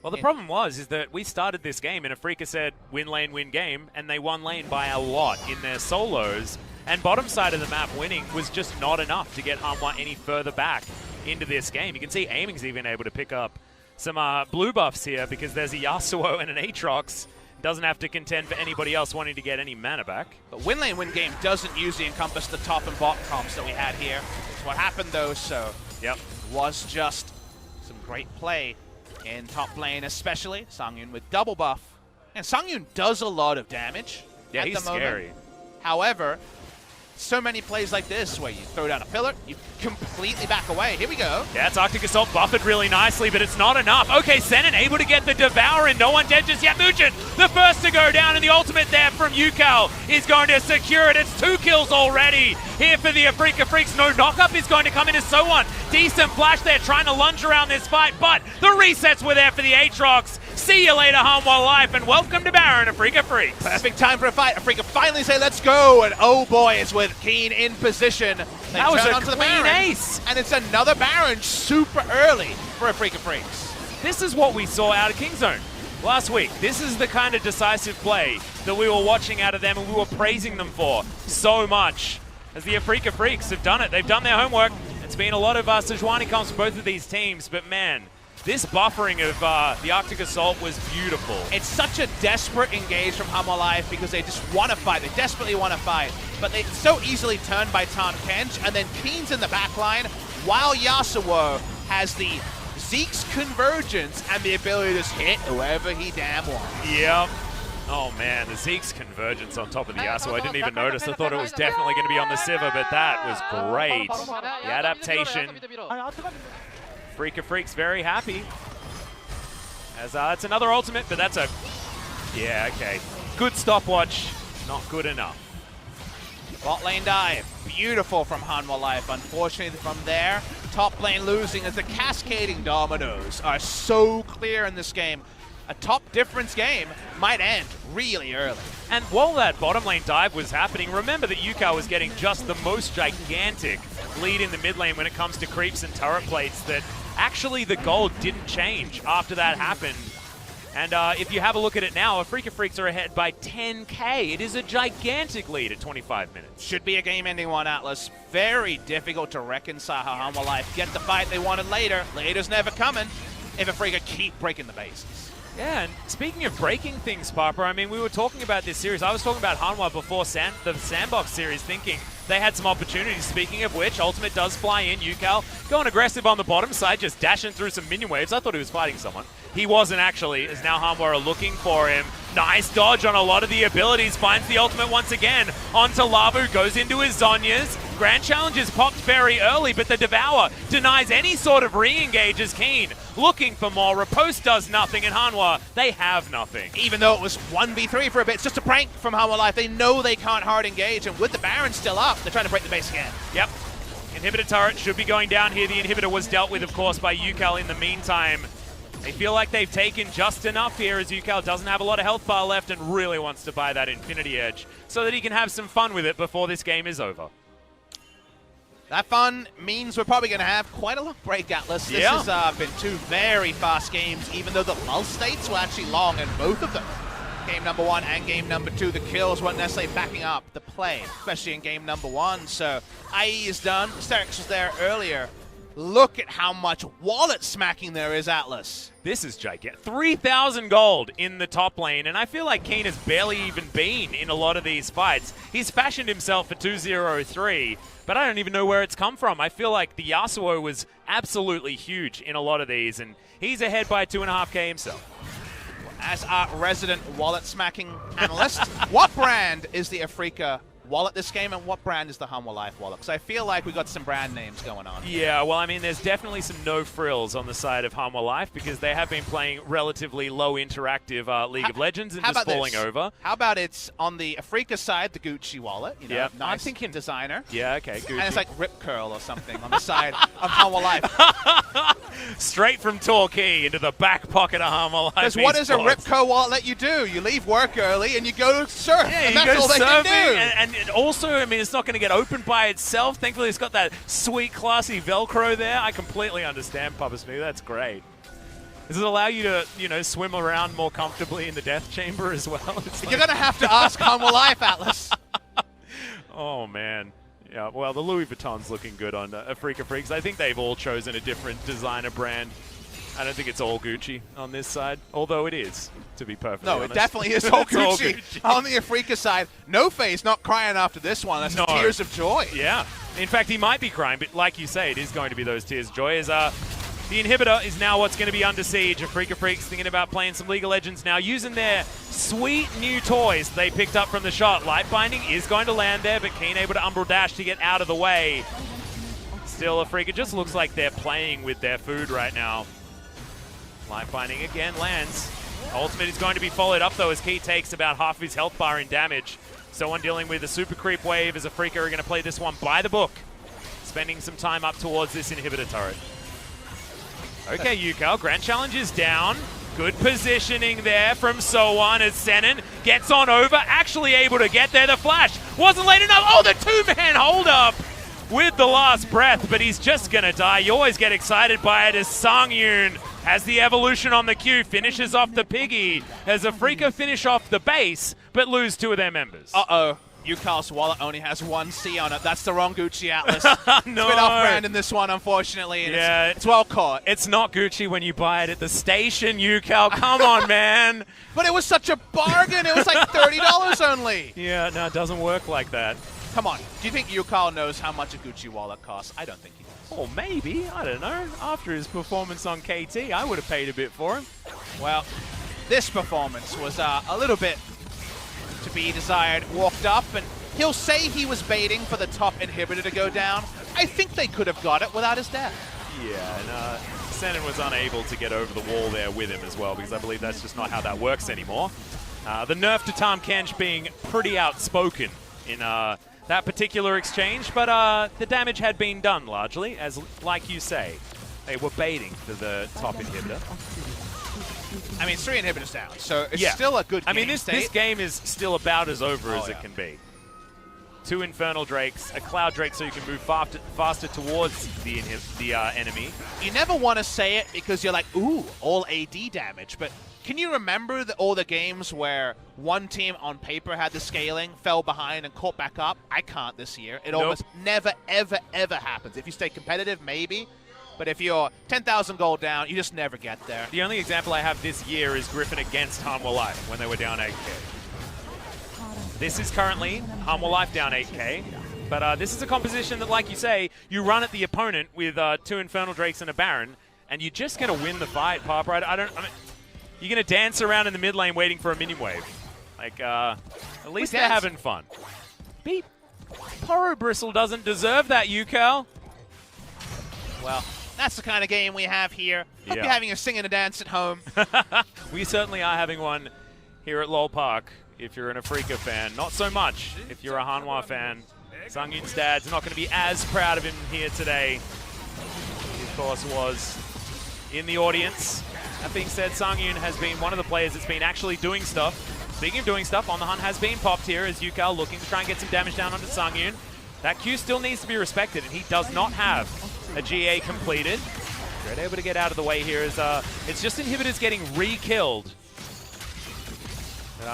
Well, the problem is that we started this game and Afreeca said win lane, win game, and they won lane by a lot in their solos. And bottom side of the map winning was just not enough to get Hanwha any further back into this game. You can see Aiming's even able to pick up some blue buffs here because there's a Yasuo and an Aatrox. Doesn't have to contend for anybody else wanting to get any mana back. But win lane, win game doesn't usually encompass the top and bottom comps that we had here. It's what happened though, so was just some great play in top lane, especially sangyoon with double buff. And sangyoon does a lot of damage at the moment. Scary. However, so many plays like this where you throw down a pillar, you completely back away. Here we go. Yeah, it's Arctic Assault buffered really nicely, but it's not enough. Okay, Senan able to get the Devour in. No one dead just yet. Moojin, the first to go down, and the ultimate there from Ucal is going to secure it. It's 2 kills already here for the Afreeca Freecs. No knockup is going to come into SoHwan. Decent flash there, trying to lunge around this fight, but the resets were there for the Aatrox. See you later, Hanwha Life, and welcome to Baron, Afreeca Freecs. Perfect time for a fight. Afreeca finally say, let's go, and oh boy, it's with Kiin in position. They that was a onto the clean Baron, ace. and it's another Baron super early for Afreeca Freecs. This is what we saw out of Kingzone last week. This is the kind of decisive play that we were watching out of them, and we were praising them for so much. As the Afreeca Freecs have done it, they've done their homework. It's been a lot of SoHwan comes for both of these teams, but man, this buffering of the Arctic Assault was beautiful. It's such a desperate engage from Hanwha Life because they just want to fight. They desperately want to fight. But they so easily turned by Tahm Kench, and then Kiin's in the back line, while Yasuo has the Zeke's convergence and the ability to just hit whoever he damn wants. Yep. Oh man, the Zeke's convergence on top of the Yasuo. I didn't even notice. I thought it was definitely going to be on the Sivir, but that was great. The adaptation. Afreeca Freecs very happy. As it's another ultimate, but that's a... Yeah, okay. Good stopwatch, not good enough. Bot lane dive, beautiful from Hanwha Life. Unfortunately from there, top lane losing as the cascading dominoes are so clear in this game. A top difference game might end really early. And while that bottom lane dive was happening, remember that Ucal was getting just the most gigantic lead in the mid lane when it comes to creeps and turret plates that actually the gold didn't change after that happened. And if you have a look at it now, Afreeca Freecs are ahead by 10k. It is a gigantic lead at 25 minutes. Should be a game-ending one, Atlas. Very difficult to reconcile how Hanwha Life get the fight they wanted later. Later's never coming if Afreeca keep breaking the bases. Yeah, and speaking of breaking things, Papa, I mean, we were talking about this series. I was talking about Hanwha before the Sandbox series, thinking they had some opportunities. Speaking of which, Ultimate does fly in. Ucal going aggressive on the bottom side, just dashing through some minion waves. I thought he was fighting someone. He wasn't actually, as now Hanwha are looking for him. Nice dodge on a lot of the abilities. Finds the ultimate once again onto Lavu. Goes into his Zhonya's. Grand Challenges popped very early, but the Devour denies any sort of re-engage as Kiin looking for more. Riposte does nothing, and Hanwha, they have nothing. Even though it was 1v3 for a bit, it's just a prank from Hanwha Life. They know they can't hard engage, and with the Baron still up, they're trying to break the base again. Yep. Inhibitor turret should be going down here. The inhibitor was dealt with, of course, by Ucal in the meantime. They feel like they've taken just enough here as Ucal doesn't have a lot of health bar left and really wants to buy that Infinity Edge so that he can have some fun with it before this game is over. That fun means we're probably going to have quite a long break, Atlas. This has been two very fast games, even though the lull states were actually long in both of them. Game number 1 and game number 2, the kills weren't necessarily backing up the play, especially in game number 1. So IE is done. Sterix was there earlier. Look at how much wallet smacking there is, Atlas. This is gigantic. 3,000 gold in the top lane, and I feel like Kiin has barely even been in a lot of these fights. He's fashioned himself for 2-0-3, but I don't even know where it's come from. I feel like the Yasuo was absolutely huge in a lot of these, and he's ahead by 2.5k himself. As our resident wallet smacking analyst, what brand is the Afreeca wallet this game, and what brand is the Hanwha Life wallet? Because I feel like we got some brand names going on. Yeah, well, I mean, there's definitely some no frills on the side of Hanwha Life because they have been playing relatively low interactive League of Legends and just falling over. How about it's on the Afreeca side, the Gucci wallet? You know, yeah, nice I'm thinking designer. Yeah, okay, Gucci. And it's like Rip Curl or something on the side of Hanwha Life. Straight from Torquay into the back pocket of Hanwha Life. Because what does a Rip Curl wallet let you do? You leave work early and you go surf. Yeah, and you that's go all they surfing, can do. And also, I mean, it's not going to get opened by itself. Thankfully, it's got that sweet, classy Velcro there. I completely understand, Papa Smooth. That's great. Does it allow you to, you know, swim around more comfortably in the death chamber as well? You're going to have to ask Hanwha Life, Atlas. Oh, man. Yeah, well, the Louis Vuitton's looking good on Afreeca Freecs. I think they've all chosen a different designer brand. I don't think it's all Gucci on this side, although it is, to be perfectly honest. No, it definitely is all Gucci. On the Afreeca side, No Face not crying after this one. That's tears of joy. Yeah. In fact, he might be crying, but like you say, it is going to be those tears of joy. As the inhibitor is now what's going to be under siege. Afreeca Freecs thinking about playing some League of Legends now, using their sweet new toys they picked up from the shot. Light Binding is going to land there, but Kiin able to Umbral Dash to get out of the way. Still, Afreeca just looks like they're playing with their food right now. Light Binding again lands. Ultimate is going to be followed up though as Kiin takes about half of his health bar in damage. SoHwan dealing with a super creep wave as Afreeca are going to play this one by the book. Spending some time up towards this inhibitor turret. Okay, Ucal, Grand Challenge is down. Good positioning there from SoHwan as Senan gets on over. Actually able to get there. The flash wasn't late enough. Oh, the two-man hold-up with the last breath, but he's just going to die. You always get excited by it as sangyoon has the evolution on the queue, finishes off the piggy, as Afreeca finish off the base, but lose 2 of their members. Uh-oh. Ucal's wallet only has 1 C on it. That's the wrong Gucci, Atlas. No. It's been off-brand in this one, unfortunately. And yeah, it's well caught. It's not Gucci when you buy it at the station, Ucal. Come on, man. But it was such a bargain. It was like $30 only. Yeah, no, it doesn't work like that. Come on. Do you think Ucal knows how much a Gucci wallet costs? I don't think he does. Oh, maybe. I don't know. After his performance on KT, I would have paid a bit for him. Well, this performance was a little bit to be desired. Walked up, and he'll say he was baiting for the top inhibitor to go down. I think they could have got it without his death. Yeah, and Senan was unable to get over the wall there with him as well, because I believe that's just not how that works anymore. The nerf to Tahm Kench being pretty outspoken in that particular exchange, but the damage had been done largely, as like you say, they were baiting for the top inhibitor. I mean, it's 3 inhibitors down, so it's still a good game. I mean, this game is still about as over as it can be. 2 Infernal Drakes, a Cloud Drake so you can move faster towards the enemy. You never want to say it because you're like, ooh, all AD damage, but can you remember all the games where one team on paper had the scaling, fell behind, and caught back up? I can't this year. It almost never, ever, ever happens. If you stay competitive, maybe. But if you're 10,000 gold down, you just never get there. The only example I have this year is Griffin against Hanwha Life when they were down 8k. This is currently Hanwha Life down 8k. But this is a composition that, like you say, you run at the opponent with 2 Infernal Drakes and a Baron, and you're just going to win the fight, Pop, right? I mean, you're going to dance around in the mid lane waiting for a minion wave. Like, at least they're having fun. Beat Poro Bristle doesn't deserve that, Ucal. Well, that's the kind of game we have here. Hope you're having a sing and a dance at home. We certainly are having one here at LoL Park if you're an Afreeca fan. Not so much if you're a Hanwha fan. Sangyoon's dad's not going to be as proud of him here today. He, of course, was in the audience. That being said, Sangyoon has been one of the players that's been actually doing stuff. Speaking of doing stuff, On the Hunt has been popped here as Ucal looking to try and get some damage down onto Sangyoon. That Q still needs to be respected, and he does not have a GA completed. Dread able to get out of the way here as it's just inhibitors getting re-killed.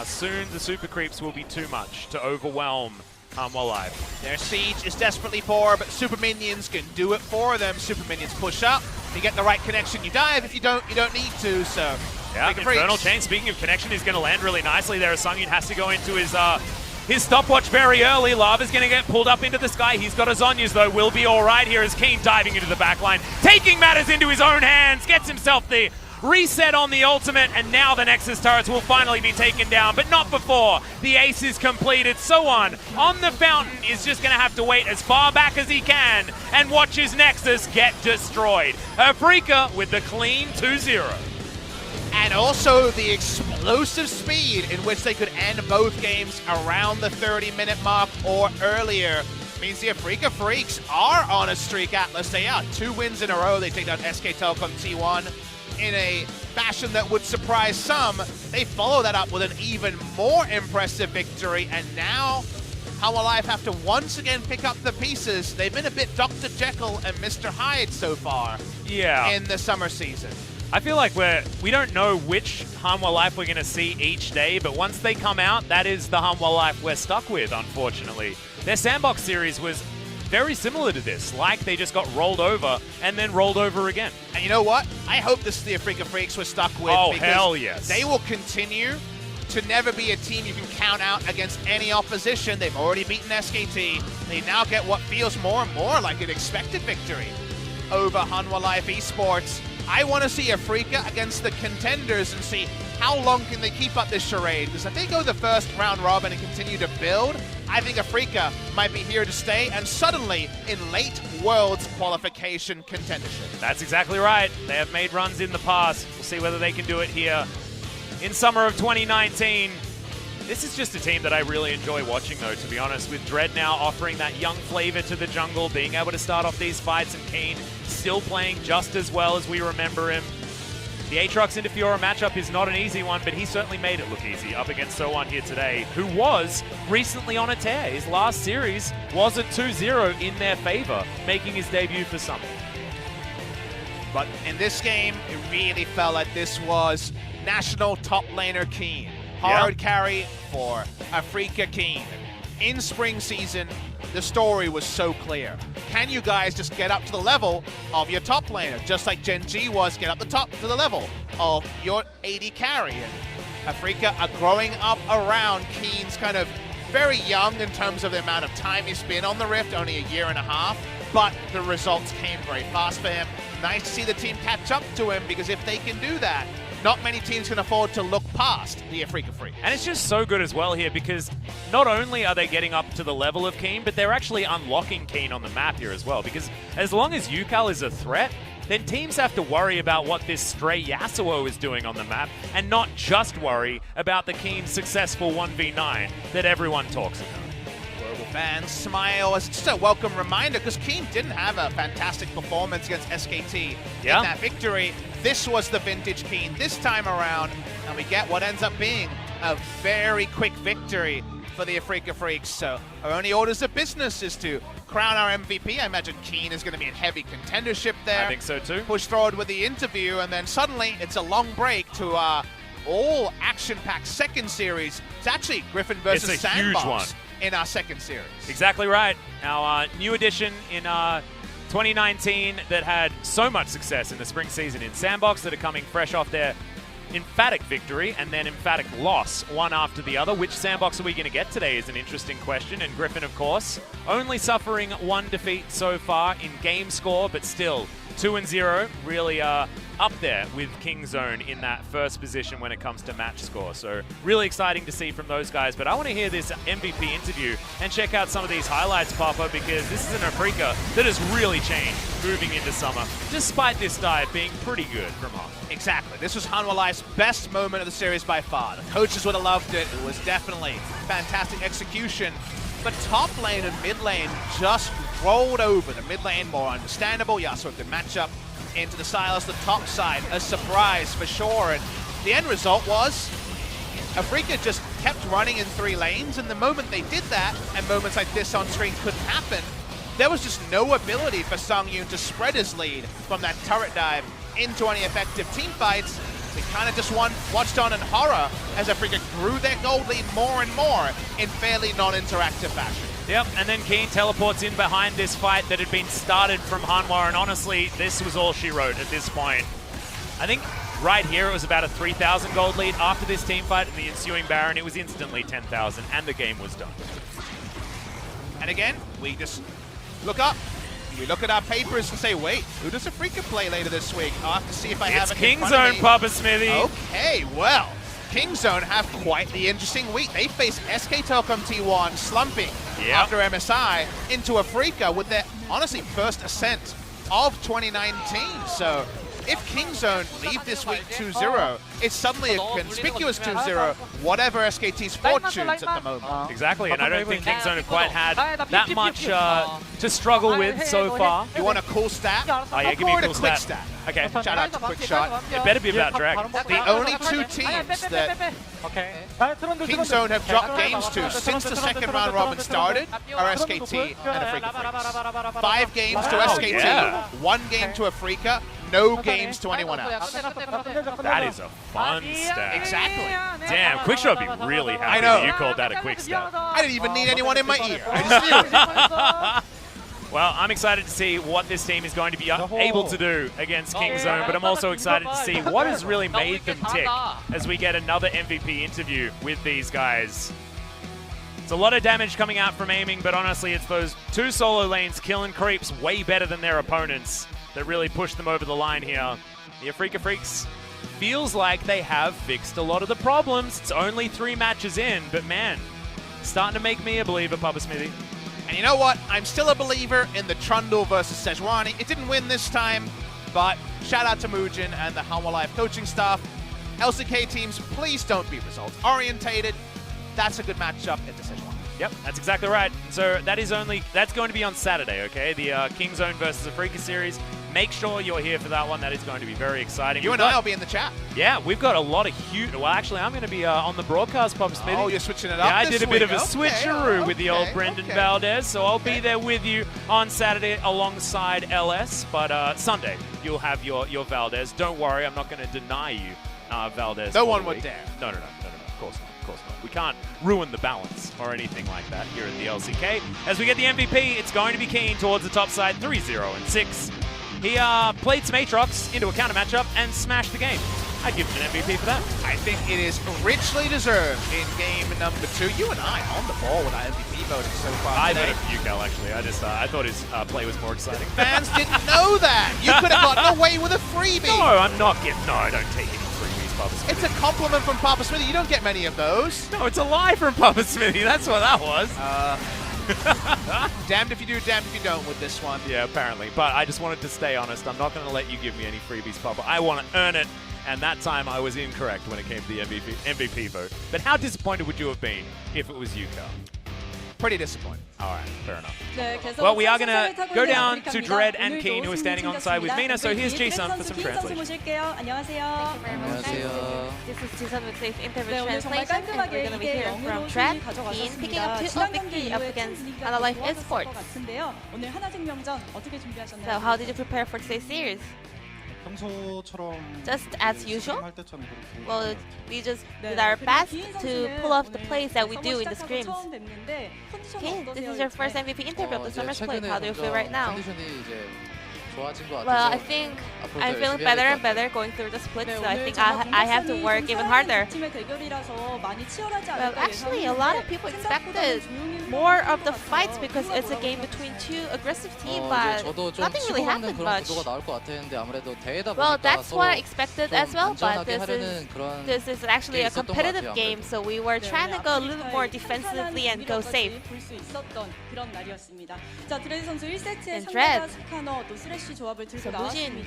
Soon the super creeps will be too much to overwhelm Hanwha Life. Their siege is desperately poor, but super minions can do it for them. Super minions push up. If you get the right connection, you dive. If you don't need to. So yeah, Infernal Chain, speaking of connection, is going to land really nicely there. Sangyoon has to go into his stopwatch very early. Lava's going to get pulled up into the sky. He's got a Zhonya's, though. Will be all right here as Kiin diving into the backline, taking matters into his own hands, gets himself the reset on the ultimate, and now the Nexus turrets will finally be taken down, but not before the ace is completed. SoHwan on the fountain is just going to have to wait as far back as he can and watch his Nexus get destroyed. Afreeca with the clean 2-0. And also the explosive speed in which they could end both games around the 30-minute mark or earlier means the Afreeca Freecs are on a streak, Atlas. They are 2 wins in a row. They take down SK Telecom T1 in a fashion that would surprise some. They follow that up with an even more impressive victory, and now Hanwha Life have to once again pick up the pieces. They've been a bit Dr. Jekyll and Mr. Hyde so far in the summer season. I feel like we don't know which Hanwha Life we're going to see each day, but once they come out, that is the Hanwha Life we're stuck with, unfortunately. Their sandbox series was very similar to this, like they just got rolled over and then rolled over again. And you know what? I hope this is the Afreeca Freecs we're stuck with. Oh, because hell yes. They will continue to never be a team you can count out against any opposition. They've already beaten SKT. They now get what feels more and more like an expected victory over Hanwha Life Esports. I want to see Afreeca against the contenders and see how long can they keep up this charade. Because if they go the first round robin and continue to build, I think Afreeca might be here to stay and suddenly in late Worlds qualification contendership. That's exactly right. They have made runs in the past. We'll see whether they can do it here in summer of 2019. This is just a team that I really enjoy watching, though, to be honest, with Dread now offering that young flavor to the jungle, being able to start off these fights, and Kiin still playing just as well as we remember him. The Aatrox into Fiora matchup is not an easy one, but he certainly made it look easy up against SoHwan here today, who was recently on a tear. His last series was a 2-0 in their favor, making his debut for Summer. But in this game, it really felt like this was national top laner Kiin. Hard carry for Afreeca Kiin. In spring season, the story was so clear. Can you guys just get up to the level of your top laner? Just like Gen G was, get up the top to the level of your AD carry. And Afreeca are growing up around Kiin's kind of very young in terms of the amount of time he's been on the Rift, only a year and a half, but the results came very fast for him. Nice to see the team catch up to him, because if they can do that, not many teams can afford to look past the Afreeca Freecs. And it's just so good as well here, because not only are they getting up to the level of Kiin, but they're actually unlocking Kiin on the map here as well, because as long as Ucal is a threat, then teams have to worry about what this stray Yasuo is doing on the map, and not just worry about the Kiin successful 1v9 that everyone talks about. Global fans smile as just a welcome reminder, because Kiin didn't have a fantastic performance against SKT in that victory. This was the vintage Kiin this time around, and we get what ends up being a very quick victory for the Afreeca Freecs. So our only orders of business is to crown our MVP. I imagine Kiin is going to be in heavy contendership there. I think so too. Push forward with the interview, and then suddenly it's a long break to all action-packed second series. It's actually Griffin versus Sandbox in our second series. Exactly right. Our new addition in 2019 that had so much success in the spring season in Sandbox that are coming fresh off their emphatic victory and then emphatic loss, one after the other. Which Sandbox are we going to get today is an interesting question. And Griffin, of course, only suffering one defeat so far in game score, but still 2-0, really up there with Kingzone in that first position when it comes to match score. So really exciting to see from those guys. But I want to hear this MVP interview and check out some of these highlights, Papa, because this is an Afreeca that has really changed moving into summer, despite this dive being pretty good from Hanwha. Exactly. This was Hanwha Life's best moment of the series by far. The coaches would have loved it. It was definitely fantastic execution. The top lane and mid lane just rolled over. The mid lane more understandable. Yasuo, good matchup into the Silas. The top side, a surprise for sure. And the end result was Afreeca just kept running in 3 lanes, and the moment they did that, and moments like this on screen couldn't happen, there was just no ability for Sangyoon to spread his lead from that turret dive into any effective team fights. We kind of just watched on in horror as Afreeca grew their gold lead more and more in fairly non-interactive fashion. Yep, and then Kiin teleports in behind this fight that had been started from Hanwha, and honestly, this was all she wrote at this point. I think right here it was about a 3,000 gold lead. After this team fight and the ensuing Baron, it was instantly 10,000, and the game was done. And again, we just look up. We look at our papers and say, wait, who does Afreeca play later this week? I'll have to see if I have it in front of me. Kingzone, Papa Smithy. Okay, well, Kingzone have quite the interesting week. They face SK Telecom T1 slumping after MSI into Afreeca with their, honestly, first ascent of 2019. So if Kingzone leave this week 2-0, it's suddenly a conspicuous 2-0, whatever SKT's fortunes at the moment. Exactly, and I don't think Kingzone have quite had that much to struggle with so far. You want a cool stat? Oh yeah, give me a cool quick stat. stat. Okay. Shout out to Quick Shot. It better be about Drag. The only 2 teams that Kingzone have dropped games to since the second round robin started are SKT and Afreeca Freecs. 5 games to SKT, 1 game to Afreeca, no games to anyone else. That is a fun stat. Exactly. Damn, Quickshot would be really happy that you called that a quick stat. I didn't even need anyone in my ear. I just knew. Well, I'm excited to see what this team is going to be able to do against Kingzone, but I'm also excited to see what has really made them tick as we get another MVP interview with these guys. It's a lot of damage coming out from aiming, but honestly, it's those 2 solo lanes killing creeps way better than their opponents that really push them over the line here. The Afreeca Freecs feels like they have fixed a lot of the problems. It's only 3 matches in, but man, starting to make me a believer, Papa Smithy. And you know what? I'm still a believer in the Trundle versus SoHwan. It didn't win this time, but shout out to Moojin and the Hanwha Life coaching staff. LCK teams, please don't be result-orientated. That's a good matchup into SoHwan. Yep, that's exactly right. So that's going to be on Saturday, okay? The Kingzone versus Afreeca series. Make sure you're here for that one. That is going to be very exciting. You and I will be in the chat. Yeah, we've got a lot of huge... Well, actually, I'm going to be on the broadcast, Papa Smithy. Oh, you're switching it up. Yeah, I did a bit of a Okay, switcheroo with the old Brendan Valdez, so I'll be there with you on Saturday alongside LS. But Sunday, you'll have your Valdez. Don't worry, I'm not going to deny you Valdez. No one would dare. No. Of course not. Of course not. We can't ruin the balance or anything like that here at the LCK. As we get the MVP, it's going to be Kiin towards the top side, 3-0-6. He played some Aatrox into a counter matchup and smashed the game. I'd give him an MVP for that. I think it is richly deserved in game number 2. You and I on the ball with our MVP voting so far I today. voted for Ucal, actually. I thought his play was more exciting. Fans didn't know that. You could have gotten away with a freebie. No, I'm not getting... No, I don't take any freebies, Papa Smithy. It's a compliment from Papa Smithy. You don't get many of those. No, it's a lie from Papa Smithy. That's what that was. Damned if you do, damned if you don't with this one. Yeah, apparently. But I just wanted to stay honest. I'm not going to let you give me any freebies, Papa. I want to earn it. And that time I was incorrect when it came to the MVP vote. But how disappointed would you have been if it was Ucal? Pretty disappointed. All right, fair enough. Well, we are going to go down to Dread and Kiin, who are standing on side with Mina. So here's Ji-sun for some translation. This is Ji-sun with today's interview translation, and we're going to be hearing from Dread, Kiin, picking up 2-0 victory up against Hanwha Life Esports. So how did you prepare for today's series? Just as usual. Well, we just did our best to pull off the plays that we do in the scrims. Okay, this is your first MVP interview of the Summer Split. How do you feel right now? Well, I think I'm feeling better and better going through the split, so I think I have to work even harder. Well, actually, a lot of people expected more of the fights because it's a game between two aggressive teams, but nothing really happened much. Well, that's what I expected as well, but this is actually a competitive game, so we were trying to go a little more defensively and go safe. And Dread. So Moojin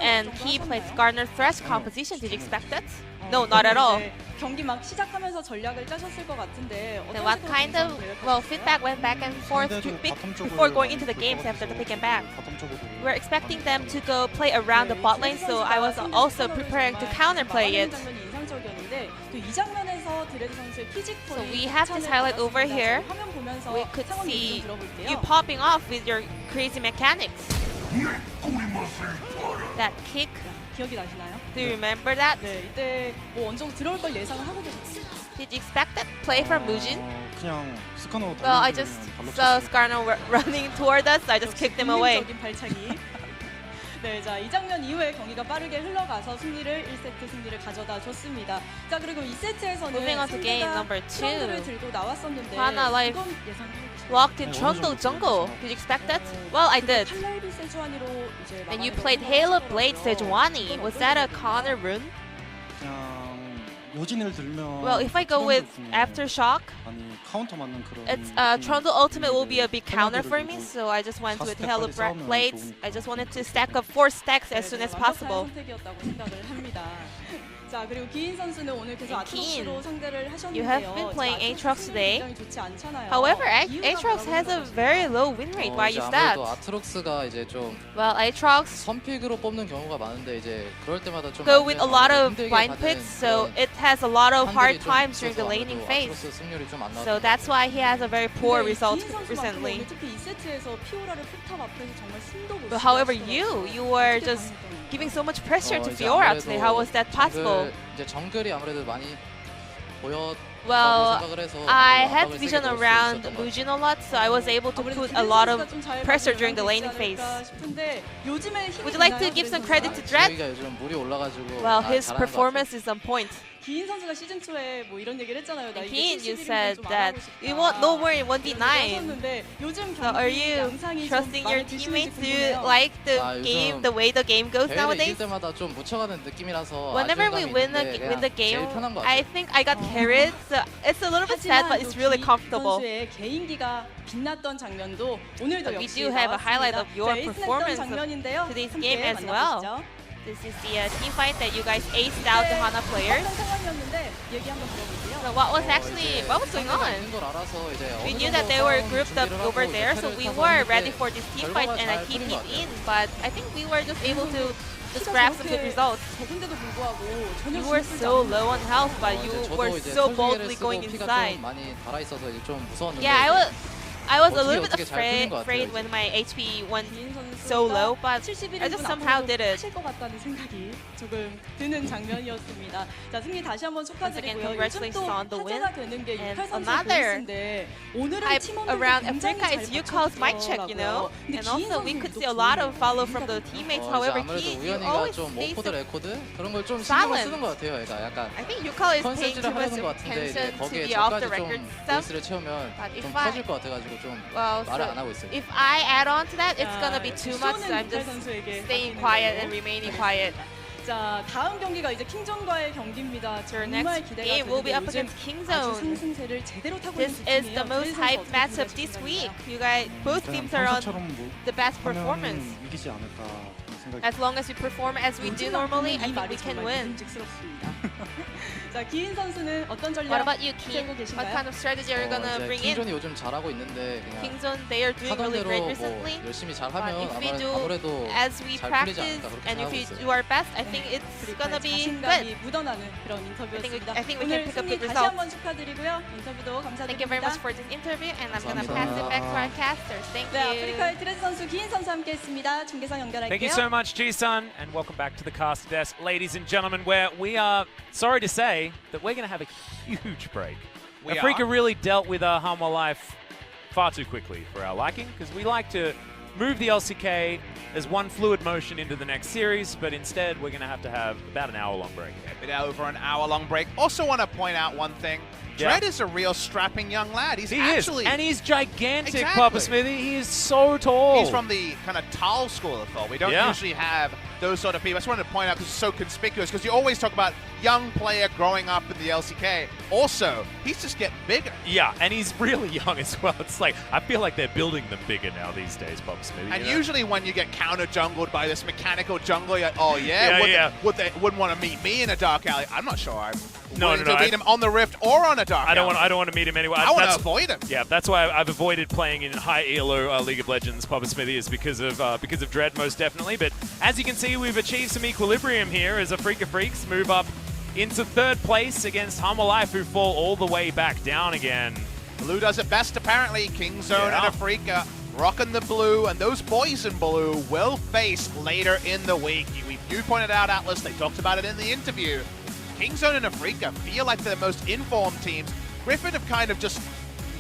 and he played Garner Thresh composition. Did you expect that? No, not at all. 경기 막 시작하면서 전략을 짜셨을 것 같은데 Then what kind of feedback went back and forth before going into the games after the pick and back? We're expecting them to go play around the bot lane, so I was also preparing to counterplay it. So we have this highlight over here. We could see you popping off with your crazy mechanics. That kick. 기억이 나시나요? Do you remember that? 네, 이때 뭐 어느 정도 들어올 걸 예상을 하고 계셨어요. Did you expect that play from Moojin? 그냥 스카너. Well, I just saw Skarno running toward us. I just kicked him away. 발차기. 네, 자, 이 장면 이후에 경기가 빠르게 흘러가서 승리를 1세트 승리를 가져다 줬습니다. 자, 그리고 2세트에서는 Moving on to game number 2. 트런들을 들고 나왔었는데 Hanwha Life 이건 예상하고 walked in Trundle jungle. Did you expect that? Well, I did. 칼날비 세주안이로 이제 And you played Halo Blade Sejuani. Was that a Connor rune? 그냥 요진을 들면. Well, if I go with Aftershock, 아니 카운터 맞는 그런. it's Trundle Ultimate will be a big counter for me, so I just went with Halo Blades. I just wanted to stack up 4 stacks as soon as possible. 선택이었다고 생각을 합니다. 자, 그리고 기인 선수는 오늘 계속 아트록스로 상대를 하셨는데요. You have been playing Aatrox today. 굉장히 좋지 않잖아요. However, Aatrox has a very low win rate. Why is that? 아트록스가 이제 좀 Well, Aatrox 선픽으로 뽑는 경우가 많은데 이제 그럴 때마다 좀 go with a lot of 힘들게 blind 가는 picks, so 그런 it has a lot of hard 판들이 좀 times during the 있어서 laning 아무래도 phase. 아트록스 승률이 좀 안 So 나왔던 that's why he has a very poor 근데 result 기인 선수만큼은 recently. 오늘 특히 2세트에서 피오라를 포탑 앞에서 정말 숨도 못 But however, 쉬게 you were just giving so much pressure to Fiora today. How was that possible? 이제 정글이 아무래도 많이 보여 Well, 생각을 해서 I had 압박을 vision 세게 넣을 수 around 있었던 것 같아요. Moojin a lot, so I was able to put a lot of pressure during the laning phase. Would you like to give some credit to Dread? 저희가 요즘 물이 올라가지고 Well, 아, his 잘하는 것 performance is on point. 기인 선수가 시즌 초에 뭐 이런 얘기를 했잖아요. 나 Kiin, 이제 you 71이면 said 좀 안 that 하고 싶다. we want no more in 이런 1v9. 얘기를 하셨는데 요즘 So are 경기 you 양상이 trusting 좀 your 많이 teammates? Do 드시는지 you 궁금해요. like the 아, game, 요즘 the way the game goes 대회를 nowadays? 이길 때마다 좀 묻혀가는 느낌이라서 Whenever we win the game, I think I got carried. So it's a little bit sad, but it's really comfortable. 선수의 개인기가 빛났던 장면도 오늘도 We 역시 do have a highlight of your 나왔습니다. 자, performance of 장면인데요. today's 함께 game as well. 만나보시죠. This is the team fight that you guys aced out the Hanwha players. 어떤 상황이었는데 얘기 한번 들어볼게요. So what was going on? We knew that they were grouped up over there, so we were ready for this team fight, and I keep it in. But I think we were just able to just grab some good results. 적은데도 불구하고 전혀 You were 진출지 so 않는 low on health, but you were so boldly going inside. 많이 달아 있어서 이제 좀 무서웠는데. Yeah, I was a little bit 어떻게 잘 풀린 것 afraid 같아요, when my HP went 기인 선수가 so low, but 71 I just 분 somehow 앞으로도 did it. 하실 것 같다는 생각이 조금 드는 장면이었습니다. 자, 승리 다시 한번 축하드리고요. congratulations 요즘 또 on the win. 화제가 되는 게 And 유칼 선수의 another 보이스인데 오늘은 hype 팀원들도 around 굉장히 Afreeca 잘 is Ucal's mic check, you know? And also we could see a lot of follow from the teammates. However, 아무래도 Kiin, you 우연히가 always 좀 stay 오코드 so... 레코드 그런 걸 좀 신경을 silent. 쓰는 것 같아요. 얘가 약간 I think Ucal is paying too 컨셉질을 much 하려는 것 같은데 이제 attention to 거기에 the off 저까지 the 좀 record stuff. 보이스를 채우면 But if 좀 I- 터질 것 같아가지고 좀 Well, 말을 so 안 하고 있어요. if I add on to that, it's gonna be too much, so I'm 유칼 just 선수에게 staying 맡기는 quiet 걸로. and remaining quiet. 자, 다음 경기가 이제 킹존과의 경기입니다. Your 정말 next 기대가 game will be up 되는데 against 요즘 Kingzone. 아주 상승세를 제대로 타고 This 있는 is 팀이에요. the most 그래서 hyped 어떻게 matchup 분석해 this 주시나요? week. You guys, both teams are on the best performance. 이기지 않을까 생각이. As long as we perform as we do normally, I think we can win. 믿음직스럽습니다. 자, 기인 선수는 어떤 전략 What about you, Kiin? 세우고 What 계신가요? kind of strategy are you gonna bring in? 킹존이 요즘 잘하고 있는데 그냥 Kingzone, they are doing 하던 really 대로 great 뭐 recently. 열심히 But 잘하면 if we do 아무래도 as we 잘 풀리지 practice 않을까 그렇게 and if we 생각하고 있어요. do our best, I think it's gonna be good. 자신감이 묻어나는 그런 인터뷰였습니다. I think we can 오늘 pick up 승리 good 다시 results. 한번 축하드리고요. 인터뷰도 감사드립니다. Thank you very much for this interview, and I'm gonna 감사합니다. pass it back to our casters. Thank 네, you. 아프리카의 트레드 선수 기인 선수 함께했습니다. 중계선 연결할게요. Thank you so much. much, G-Sun, and welcome back to the Caster Desk, ladies and gentlemen, where we are sorry to say that we're going to have a huge break. Afreeca really dealt with Hanwha Life far too quickly for our liking, because we like to move the LCK as one fluid motion into the next series, but instead we're going to have about an hour-long break. A bit over an hour-long break. Also want to point out one thing. Dread is a real strapping young lad. He is, and he's gigantic, Exactly. Papa Smithy. He is so tall. He's from the kind of tall school of thought. We don't usually have those sort of people. I just wanted to point out because it's so conspicuous, because you always talk about young player growing up in the LCK. Also, he's just getting bigger. Yeah, and he's really young as well. It's like, I feel like they're building them bigger now these days, Papa Smithy. And usually when you get counter-jungled by this mechanical jungler, you're like, oh yeah, wouldn't want to meet me in a dark alley. I'm not sure I'm willing to beat him on the Rift or on a dark alley. I don't want to meet him anywhere. I want to avoid him. Yeah, that's why I've avoided playing in high ELO League of Legends, Papa Smithy, is because of Dread, most definitely. But as you can see, we've achieved some equilibrium here as Afreeca Freecs move up into third place against Hanwha Life, who fall all the way back down again. Blue does it best, apparently. King Zone and Afreeca rocking the blue, and those boys in blue will face later in the week. You pointed out, Atlas, they talked about it in the interview. King Zone and Afreeca feel like they're the most informed teams. Griffin have kind of just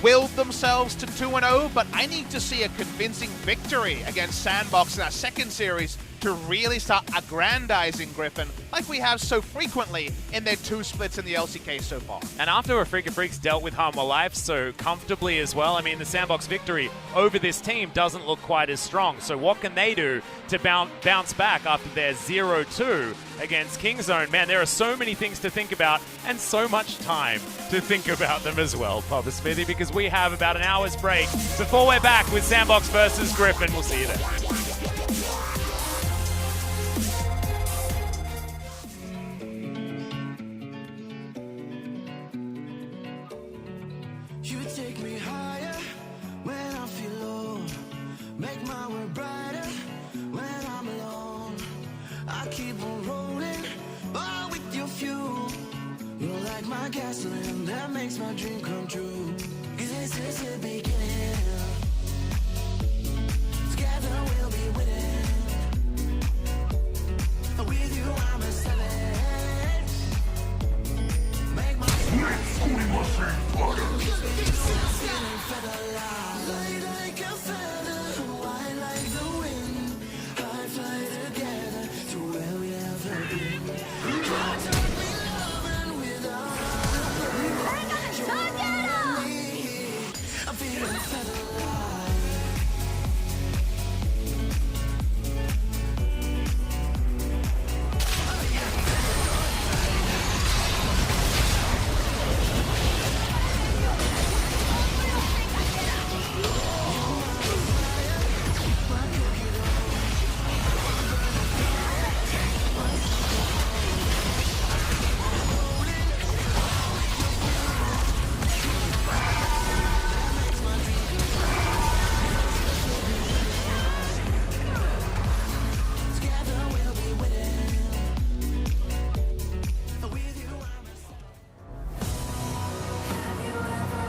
willed themselves to 2-0, but I need to see a convincing victory against Sandbox in our second series to really start aggrandizing Griffin like we have so frequently in their 2 splits in the LCK so far. And after Afreeca Freecs dealt with Hanwha Life so comfortably as well, I mean, the Sandbox victory over this team doesn't look quite as strong. So what can they do to bounce back after their 0-2 against King Zone? Man, there are so many things to think about and so much time to think about them as well, Papa Smithy, because we have about an hour's break before we're back with Sandbox versus Griffin. We'll see you there. You take me higher when I feel low. Make my world brighter when I'm alone. I keep on rolling, all with your fuel. You're like my gasoline that makes my dream come true. 'Cause this is the beginning.